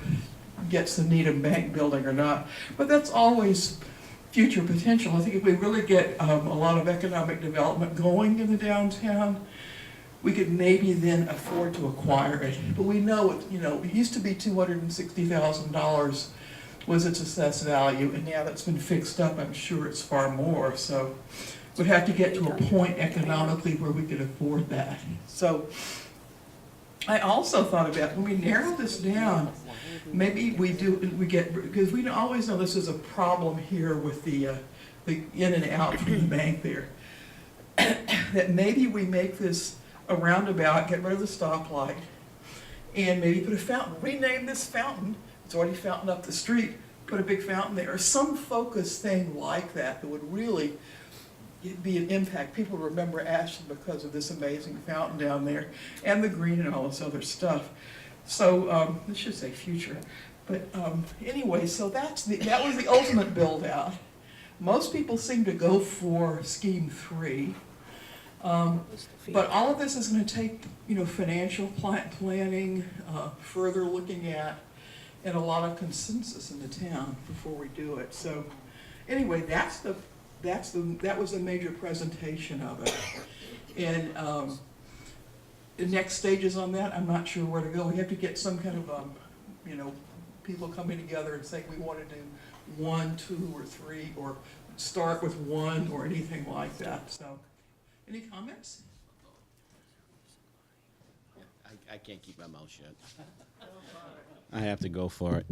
gets the Needham Bank building or not. But that's always future potential. I think if we really get a lot of economic development going in the downtown, we could maybe then afford to acquire it. But we know it, it used to be $260,000 was its assessed value, and now that's been fixed up, I'm sure it's far more. So we'd have to get to a point economically where we could afford that. So I also thought about, when we narrow this down, maybe because we always know this is a problem here with the in and out from the bank there, that maybe we make this a roundabout, get rid of the stoplight, and maybe put a fountain, rename this fountain, it's already a fountain up the street, put a big fountain there, or some focused thing like that would really be an impact. People remember Ashland because of this amazing fountain down there, and the green and all this other stuff. So, I should say future. But anyway, so that was the ultimate build out. Most people seem to go for scheme 3. But all of this is going to take, financial planning, further looking at, and a lot of consensus in the town before we do it. So anyway, that was the major presentation of it. And the next stages on that, I'm not sure where to go. We have to get some kind of, people coming together and saying we want to do 1, 2, or 3, or start with 1 or anything like that. So, any comments? I can't keep my mouth shut. I have to go for it.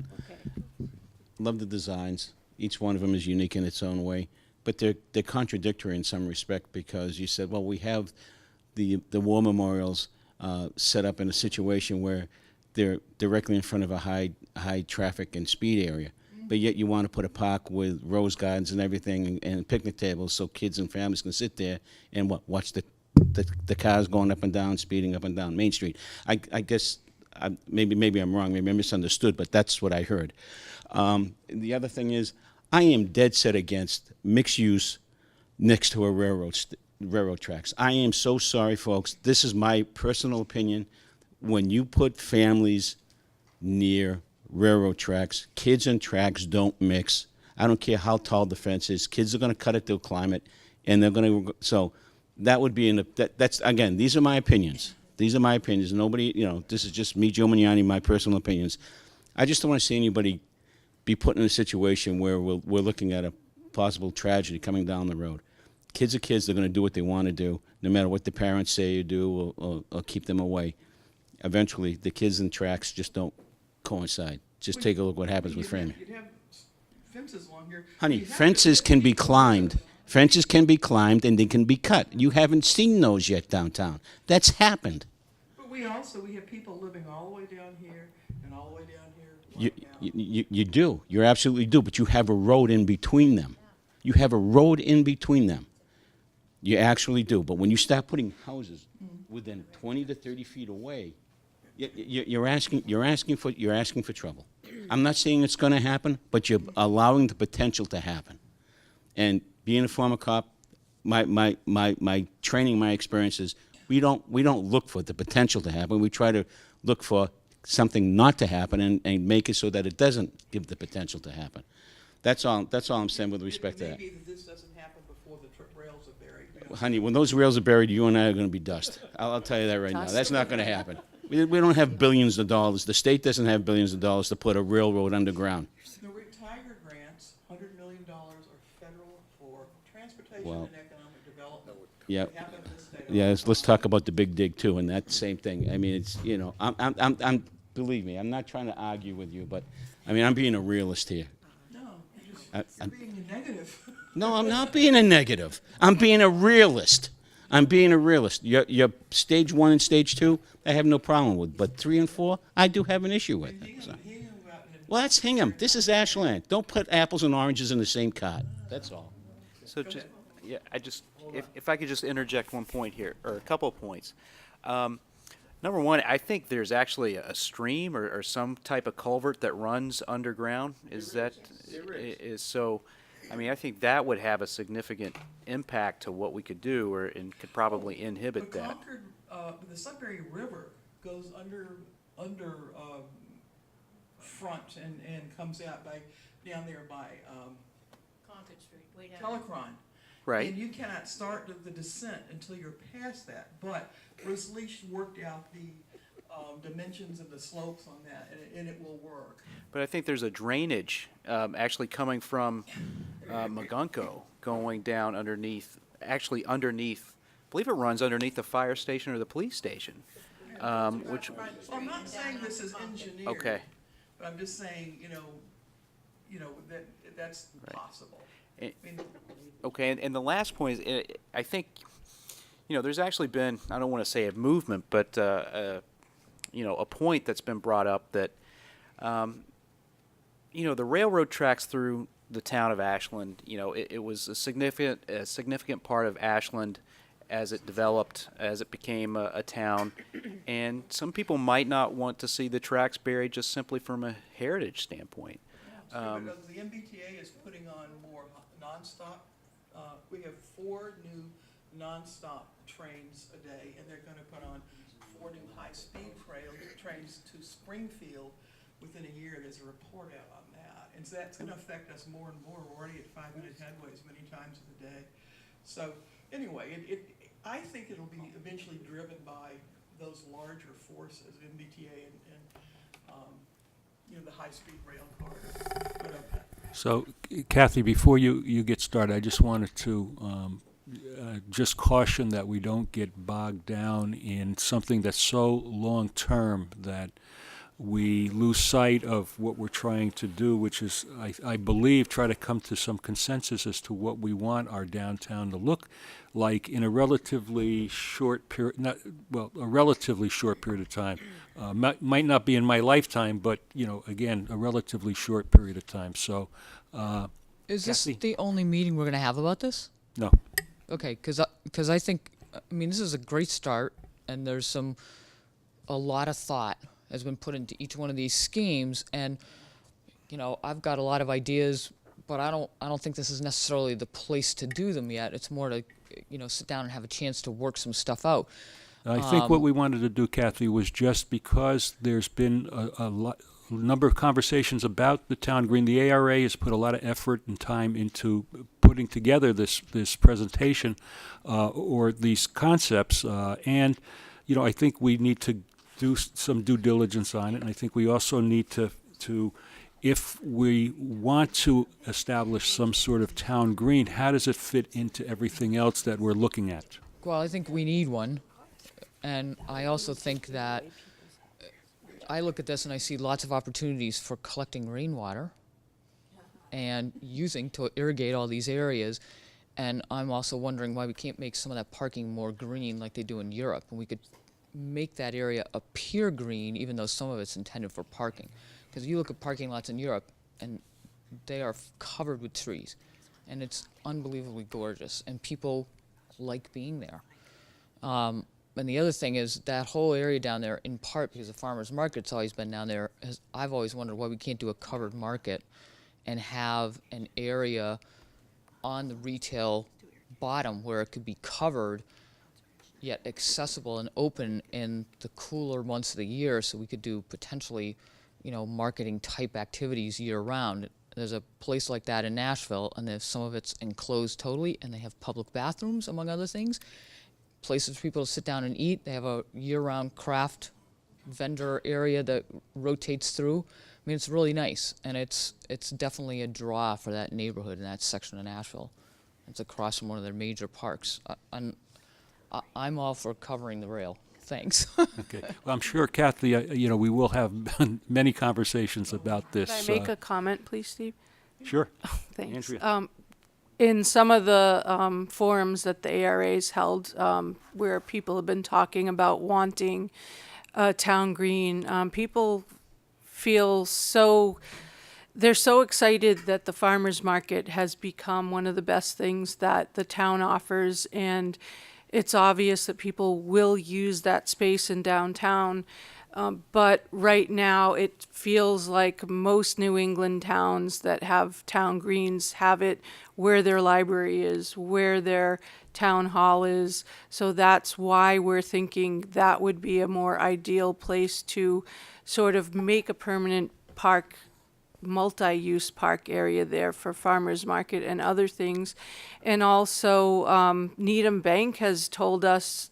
Love the designs. Each one of them is unique in its own way, but they're contradictory in some respect, because you said, well, we have the war memorials set up in a situation where they're directly in front of a high traffic and speed area, but yet you want to put a park with rose gardens and everything and picnic tables so kids and families can sit there and watch the cars going up and down, speeding up and down Main Street. I guess maybe I'm wrong, maybe I misunderstood, but that's what I heard. The other thing is, I am dead set against mixed use next to a railroad tracks. I am so sorry, folks. This is my personal opinion. When you put families near railroad tracks, kids and tracks don't mix. I don't care how tall the fence is. Kids are going to cut it, they'll climb it, and they're going to. So that would be that's again. These are my opinions. These are my opinions. Nobody, this is just me, Joe Mignani, my personal opinions. I just don't want to see anybody be put in a situation where we're looking at a possible tragedy coming down the road. Kids are kids. They're going to do what they want to do, no matter what the parents say you do or keep them away. Eventually, the kids and tracks just don't coincide. Just take a look what happens with framing. You'd have fences along here. Honey, fences can be climbed. Fences can be climbed and they can be cut. You haven't seen those yet downtown. That's happened. But we have people living all the way down here and all the way down here. You do. You absolutely do. But you have a road in between them. You have a road in between them. You actually do. But when you start putting houses within 20 to 30 feet away, you're asking for trouble. I'm not saying it's going to happen, but you're allowing the potential to happen. And being a former cop, my training, my experience is we don't look for the potential to happen. We try to look for something not to happen and make it so that it doesn't give the potential to happen. That's all I'm saying with respect to that. Maybe this doesn't happen before the rails are buried. Honey, when those rails are buried, you and I are going to be dust. I'll tell you that right now. That's not going to happen. We don't have billions of dollars. The state doesn't have billions of dollars to put a railroad underground. The Tiger grants, $100 million, are federal for transportation Well, and economic development. Yeah. They happen in this state. Yeah, let's talk about the big dig too, and that same thing. I mean, it's I'm believe me, I'm not trying to argue with you, but I mean, I'm being a realist here. No, you're being a negative. No, I'm not being a negative. I'm being a realist. I'm being a realist. Your stage 1 and stage 2, I have no problem with, but 3 and 4, I do have an issue with. So. Well, that's Hingham. This is Ashland. Don't put apples and oranges in the same cart. That's all. So just, if I could just interject one point here, or a couple of points. Number one, I think there's actually a stream or some type of culvert that runs underground. So, I mean, I think that would have a significant impact to what we could do, and could probably inhibit that. The Sudbury River goes under front and comes out down there by, Concord Street, way down. Telecron. Right. And you cannot start the descent until you're past that. But Bruce Leach worked out the dimensions of the slopes on that, and it will work. But I think there's a drainage actually coming from Magunko going down underneath, I believe it runs underneath the fire station or the police station. Which, Well, I'm not saying this is engineered. okay. But I'm just saying, that's possible. I mean, Okay, and the last point is, I think, there's actually been, I don't want to say a movement, but, a point that's been brought up that, the railroad tracks through the town of Ashland, it was a significant part of Ashland as it developed, as it became a town. And some people might not want to see the tracks buried just simply from a heritage standpoint. because the MBTA is putting on more nonstop. We have 4 new nonstop trains a day, and they're gonna put on 4 new high-speed trains to Springfield within a year. There's a report out on that. And so that's gonna affect us more and more. We're already at 5-minute headways many times in the day. So anyway, I think it'll be eventually driven by those larger forces, MBTA and the high-speed rail cars. So, Kathy, before you get started, I just wanted to just caution that we don't get bogged down in something that's so long-term that we lose sight of what we're trying to do, which is, I believe, try to come to some consensus as to what we want our downtown to look like in a relatively short period, a relatively short period of time. Might not be in my lifetime, but, again, a relatively short period of time. So, Is this Kathy? the only meeting we're going to have about this? No. Okay, because I think, this is a great start, and there's a lot of thought has been put into each one of these schemes, and I've got a lot of ideas, but I don't think this is necessarily the place to do them yet. It's more to sit down and have a chance to work some stuff out. I think what we wanted to do, Kathy, was just because there's been a number of conversations about the town green. The ARA has put a lot of effort and time into putting together this presentation or these concepts, and I think we need to do some due diligence on it, and I think we also need to if we want to establish some sort of town green, how does it fit into everything else that we're looking at? Well, I think we need one, and I also think that I look at this and I see lots of opportunities for collecting rainwater and using to irrigate all these areas. And I'm also wondering why we can't make some of that parking more green like they do in Europe, and we could make that area appear green even though some of it's intended for parking. Because you look at parking lots in Europe and they are covered with trees, and it's unbelievably gorgeous, and people like being there. And the other thing is that whole area down there, in part because the farmers market's always been down there, I've always wondered why we can't do a covered market and have an area on the retail bottom where it could be covered yet accessible and open in the cooler months of the year, so we could do potentially marketing type activities year round. There's a place like that in Nashville, and some of it's enclosed totally, and they have public bathrooms, among other things. Places for people to sit down and eat. They have a year-round craft vendor area that rotates through. It's really nice, and it's definitely a draw for that neighborhood in that section of Nashville. It's across from one of their major parks. I'm all for covering the rail. Thanks. Okay. Well, I'm sure, Kathy, we will have many conversations about this. Could I make a comment, please, Steve? Sure. Thanks. Andrea. In some of the forums that the ARA's held, where people have been talking about wanting town green, people feel they're so excited that the farmers market has become one of the best things that the town offers, and it's obvious that people will use that space in downtown. But right now, it feels like most New England towns that have town greens have it where their library is, where their town hall is. So that's why we're thinking that would be a more ideal place to sort of make a permanent park, multi-use park area there for farmers market and other things. And also, Needham Bank has told us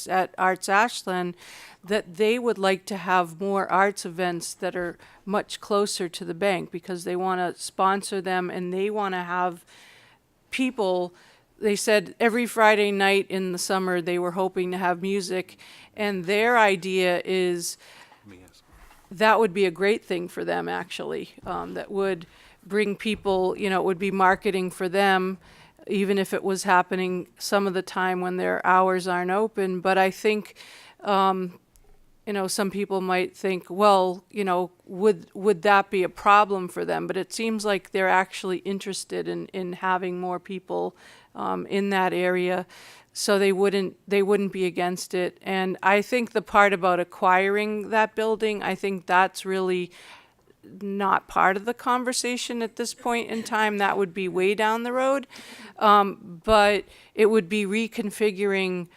at Arts Ashland that they would like to have more arts events that are much closer to the bank, because they want to sponsor them and they want to have people. They said every Friday night in the summer they were hoping to have music, and their idea is that would be a great thing for them, actually. That would bring people, you know, it would be marketing for them, even if it was happening some of the time when their hours aren't open. But I think, you know, some people might think, well, you know, would that be a problem for them? But it seems like they're actually interested in having more people in that area, so they wouldn't be against it. And I think the part about acquiring that building, I think that's really not part of the conversation at this point in time. That would be way down the road. But it would be reconfiguring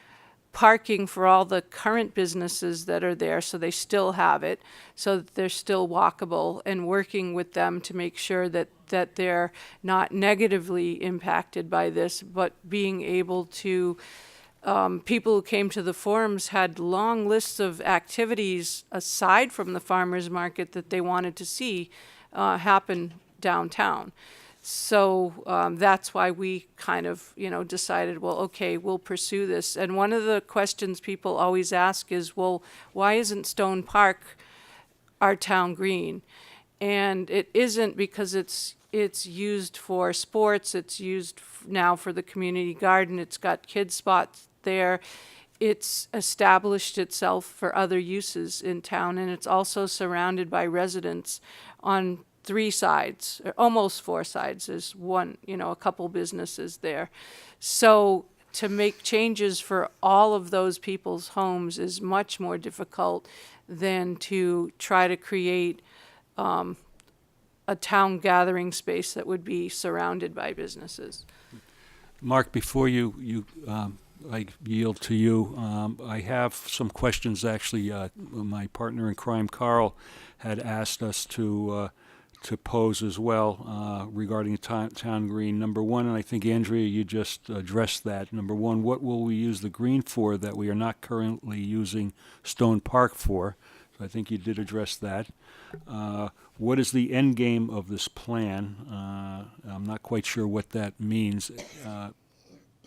parking for all the current businesses that are there, so they still have it, so that they're still walkable, and working with them to make sure that they're not negatively impacted by this, but being able to, people who came to the forums had long lists of activities aside from the farmers market that they wanted to see happen downtown. So that's why we kind of, you know, decided, well, okay, we'll pursue this. And one of the questions people always ask is, well, why isn't Stone Park our town green? And it isn't, because it's used for sports. It's used now for the community garden. It's got kids spots there. It's established itself for other uses in town, and it's also surrounded by residents on 3 sides, or almost 4 sides. There's one, you know, a couple businesses there. So to make changes for all of those people's homes is much more difficult than to try to create a town gathering space that would be surrounded by businesses. Mark, before I yield to you, I have some questions. Actually, my partner in crime, Carl, had asked us to pose as well regarding town green. Number one, and I think, Andrea, you just addressed that. Number one, what will we use the green for that we are not currently using Stone Park for? So I think you did address that. What is the end game of this plan? I'm not quite sure what that means,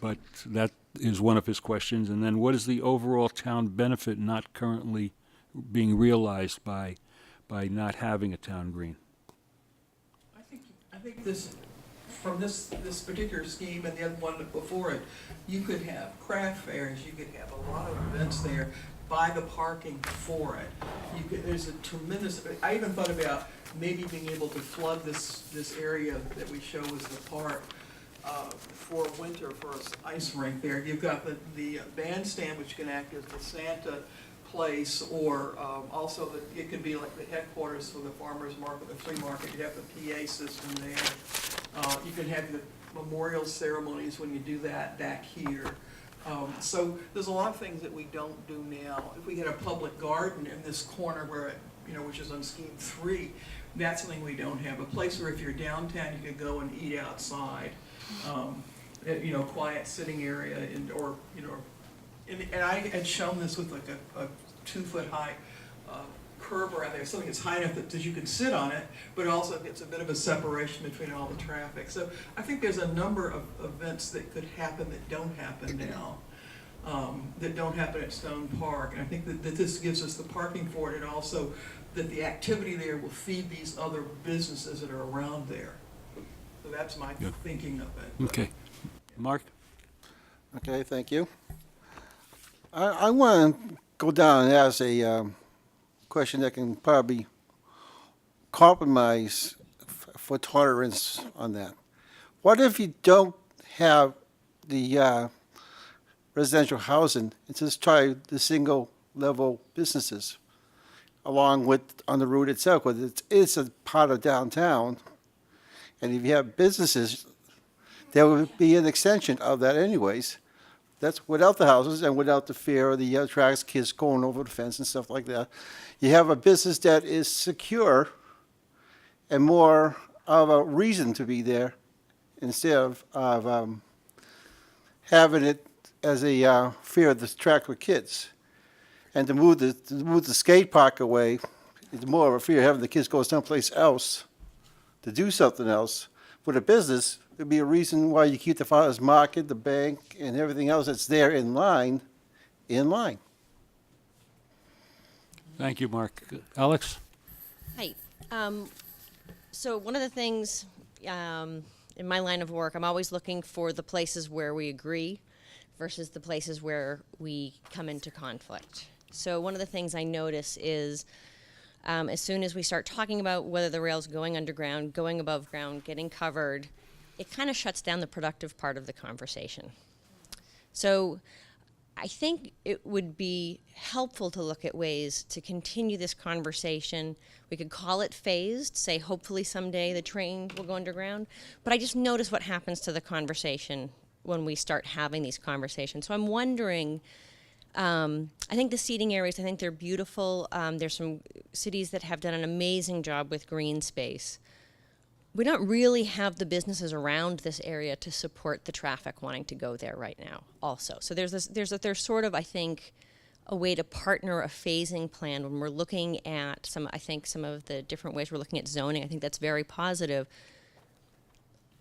but that is one of his questions. And then, what is the overall town benefit not currently being realized by not having a town green? I think this, from this particular scheme and the other one before it, you could have craft fairs, you could have a lot of events there, buy the parking for it. There's a tremendous, I even thought about maybe being able to flood this area that we show as the park for winter, for an ice rink there. You've got the bandstand, which can act as the Santa place, or also it could be like the headquarters for the farmers market, the flea market. You have the PA system there. You can have the memorial ceremonies when you do that back here. So there's a lot of things that we don't do now. If we had a public garden in this corner where which is on scheme 3, that's something we don't have. A place where if you're downtown, you could go and eat outside. Quiet sitting area, and I had shown this with like a 2-foot high curb around there, something that's high enough that you can sit on it, but also gets a bit of a separation between all the traffic. So I think there's a number of events that could happen that don't happen now, that don't happen at Stone Park. And I think that this gives us the parking for it, and also that the activity there will feed these other businesses that are around there. So that's my thinking of it. Okay. Mark? Okay, thank you. I want to go down and ask a question that can probably compromise for tolerance on that. What if you don't have the residential housing and just try the single level businesses along with on the route itself? Because it's a part of downtown, and if you have businesses, there would be an extension of that anyways. That's without the houses and without the fear of the tracks, kids going over the fence and stuff like that. You have a business that is secure and more of a reason to be there instead of having it as a fear of the track with kids. And to move the skate park away, it's more of a fear of having the kids go someplace else to do something else. With a business, it'd be a reason why you keep the farmers market, the bank, and everything else that's there in line. Thank you, Mark. Alex? Hi. So one of the things in my line of work, I'm always looking for the places where we agree versus the places where we come into conflict. So one of the things I notice is as soon as we start talking about whether the rail's going underground, going above ground, getting covered, it kind of shuts down the productive part of the conversation. So I think it would be helpful to look at ways to continue this conversation. We could call it phased, say hopefully someday the train will go underground, but I just notice what happens to the conversation when we start having these conversations. So I'm wondering, I think the seating areas, I think they're beautiful. There's some cities that have done an amazing job with green space. We don't really have the businesses around this area to support the traffic wanting to go there right now also. So there's sort of, I think, a way to partner a phasing plan when we're looking at some of the different ways we're looking at zoning. I think that's very positive.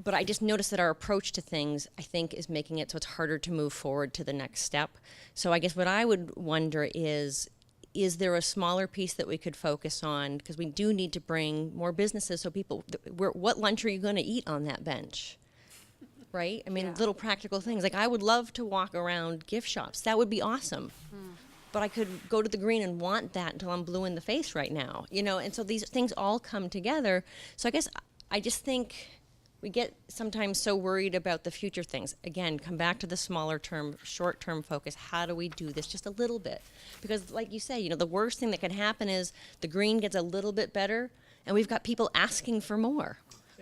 But I just noticed that our approach to things, I think, is making it so it's harder to move forward to the next step. So I guess what I would wonder is there a smaller piece that we could focus on? Because we do need to bring more businesses so people, what lunch are you going to eat on that bench? Right? I mean, little practical things. Like, I would love to walk around gift shops. That would be awesome. But I could go to the green and want that until I'm blue in the face right now. You know, and so these things all come together. So I guess I just think we get sometimes so worried about the future things. Again, come back to the smaller term, short-term focus. How do we do this just a little bit? Because like you say, you know, the worst thing that can happen is the green gets a little bit better and we've got people asking for more.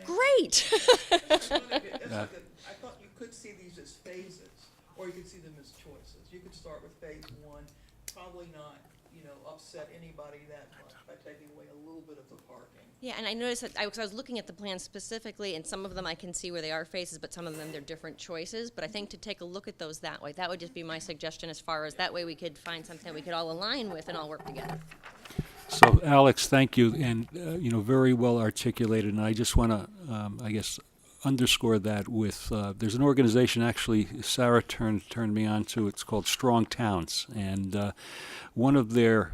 Great! I thought you could see these as phases, or you could see them as choices. You could start with phase one, probably not, you know, upset anybody that much by taking away a little bit of the parking. Yeah, and I noticed that I was looking at the plans specifically, and some of them I can see where they are phases, but some of them they're different choices. But I think to take a look at those that way, that would just be my suggestion as far as that way we could find something we could all align with and all work together. So, Alex, thank you, and you know, very well articulated. And I just want to, I guess, underscore that with there's an organization actually Sarah turned me on to. It's called Strong Towns, and one of their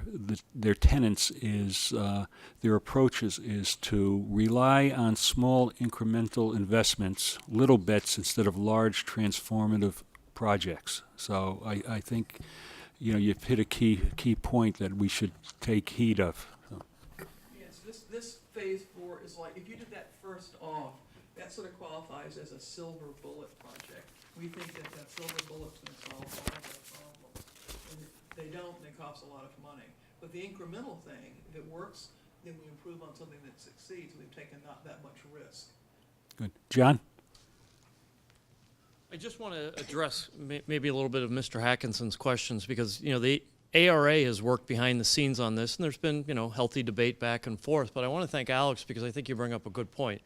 tenets is their approaches is to rely on small incremental investments, little bets instead of large transformative projects. So I think, you know, you've hit a key point that we should take heed of. So. Yes, this phase four is like, if you did that first off, that sort of qualifies as a silver bullet project. We think that silver bullet's going to solve all of our problems. And if they don't, they cost a lot of money. But the incremental thing, if it works, then we improve on something that succeeds. We've taken not that much risk. Good. John? I just want to address maybe a little bit of Mr. Hackinson's questions because, you know, the ARA has worked behind the scenes on this, and there's been, you know, healthy debate back and forth. But I want to thank Alex because I think you bring up a good point.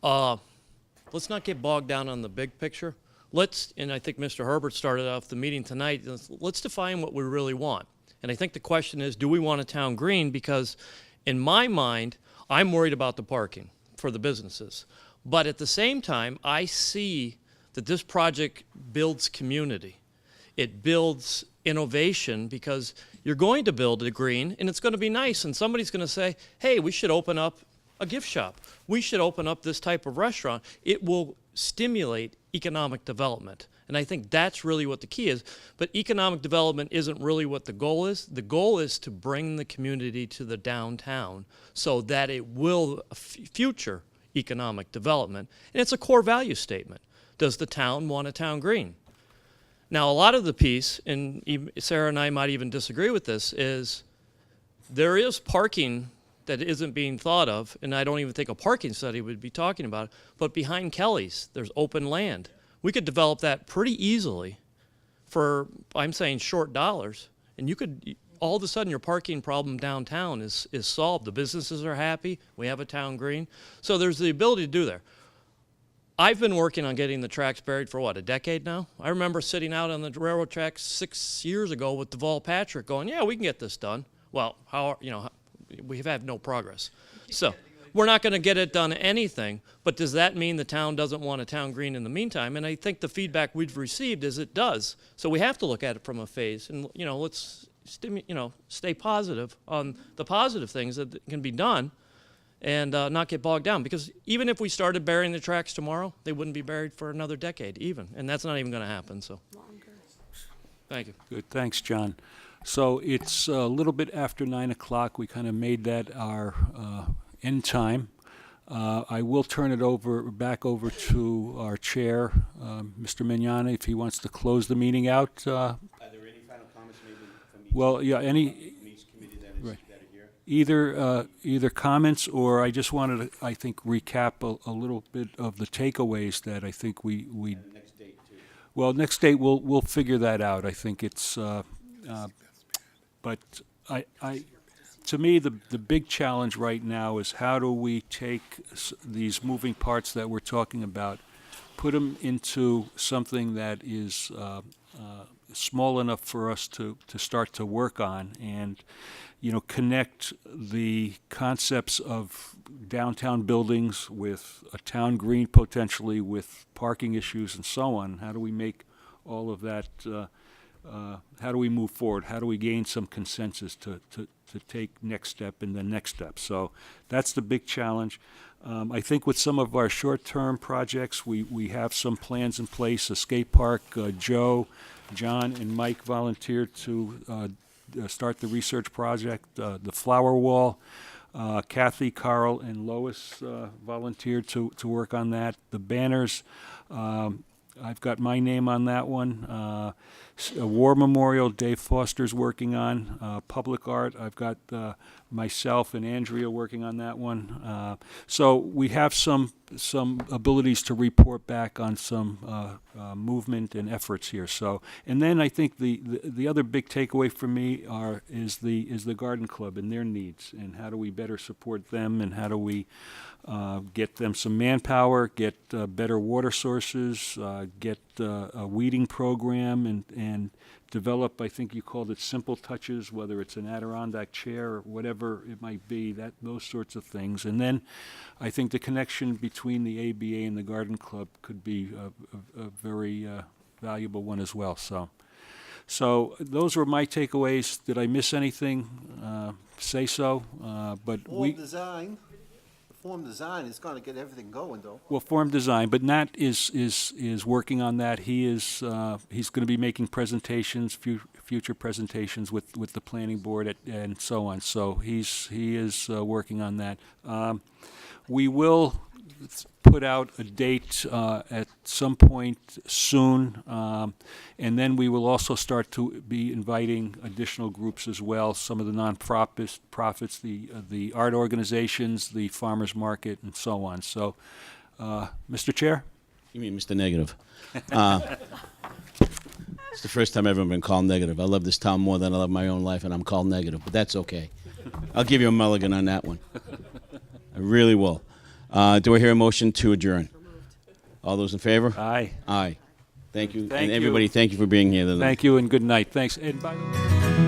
Let's not get bogged down on the big picture. And I think Mr. Herbert started off the meeting tonight, let's define what we really want. And I think the question is, do we want a town green? Because in my mind, I'm worried about the parking for the businesses. But at the same time, I see that this project builds community. It builds innovation because you're going to build a green and it's going to be nice and somebody's going to say, hey, we should open up a gift shop. We should open up this type of restaurant. It will stimulate economic development. And I think that's really what the key is. But economic development isn't really what the goal is. The goal is to bring the community to the downtown so that it will future economic development. And it's a core value statement. Does the town want a town green? Now, a lot of the piece, and Sarah and I might even disagree with this, is there is parking that isn't being thought of, and I don't even think a parking study would be talking about it, but behind Kelly's, there's open land. We could develop that pretty easily for, I'm saying, short dollars, and you could, all of a sudden your parking problem downtown is solved. The businesses are happy. We have a town green. So there's the ability to do there. I've been working on getting the tracks buried for what, a decade now? I remember sitting out on the railroad tracks 6 years ago with Deval Patrick going, yeah, we can get this done. Well, we've had no progress. So we're not going to get it done anything, but does that mean the town doesn't want a town green in the meantime? And I think the feedback we've received is it does. So we have to look at it from a phase, and let's stay positive on the positive things that can be done, and not get bogged down. Because even if we started burying the tracks tomorrow, they wouldn't be buried for another decade even, and that's not even going to happen. So, thank you. Good, thanks, John. So it's a little bit after 9 o'clock. We kind of made that our end time. I will turn it back over to our chair, Mr. Mignani, if he wants to close the meeting out. Are there any final comments maybe from each? Well, yeah, each committee that is here? Either comments, or I just wanted to, I think, recap a little bit of the takeaways that I think we Next date too. well, next date we'll figure that out. I think it's but to me the big challenge right now is how do we take these moving parts that we're talking about, put them into something that is small enough for us to start to work on, and connect the concepts of downtown buildings with a town green, potentially with parking issues and so on. How do we make all of that, how do we move forward? How do we gain some consensus to take next step and then next step? So that's the big challenge. I think with some of our short-term projects, we have some plans in place. A skate park, Joe, John, and Mike volunteered to start the research project. The flower wall, Kathy, Carl, and Lois volunteered to work on that. The banners, I've got my name on that one. A war memorial, Dave Foster's working on. Public art, I've got myself and Andrea working on that one. So we have some abilities to report back on some movement and efforts here. So, and then I think the other big takeaway for me is the garden club and their needs, and how do we better support them, and how do we get them some manpower, get better water sources, get a weeding program, and develop, I think you called it simple touches, whether it's an Adirondack chair or whatever it might be, those sorts of things. And then I think the connection between the ABA and the garden club could be a very valuable one as well. So those were my takeaways. Did I miss anything? Say so. But Form design is going to get everything going, though. Well, form design, but Nat is working on that. He's going to be making presentations, future presentations with the planning board and so on. So he is working on that. We will put out a date at some point soon, and then we will also start to be inviting additional groups as well, some of the non-profits, the art organizations, the farmers market, and so on. So, Mr. Chair? You mean Mr. Negative? It's the first time I've ever been called negative. I love this town more than I love my own life, and I'm called negative, but that's okay. I'll give you a mulligan on that one. I really will. Do I hear a motion to adjourn? All those in favor? Aye. Aye. Thank you. Thank and you. everybody, thank you for being here tonight. Thank you and good night. Thanks. And by the way.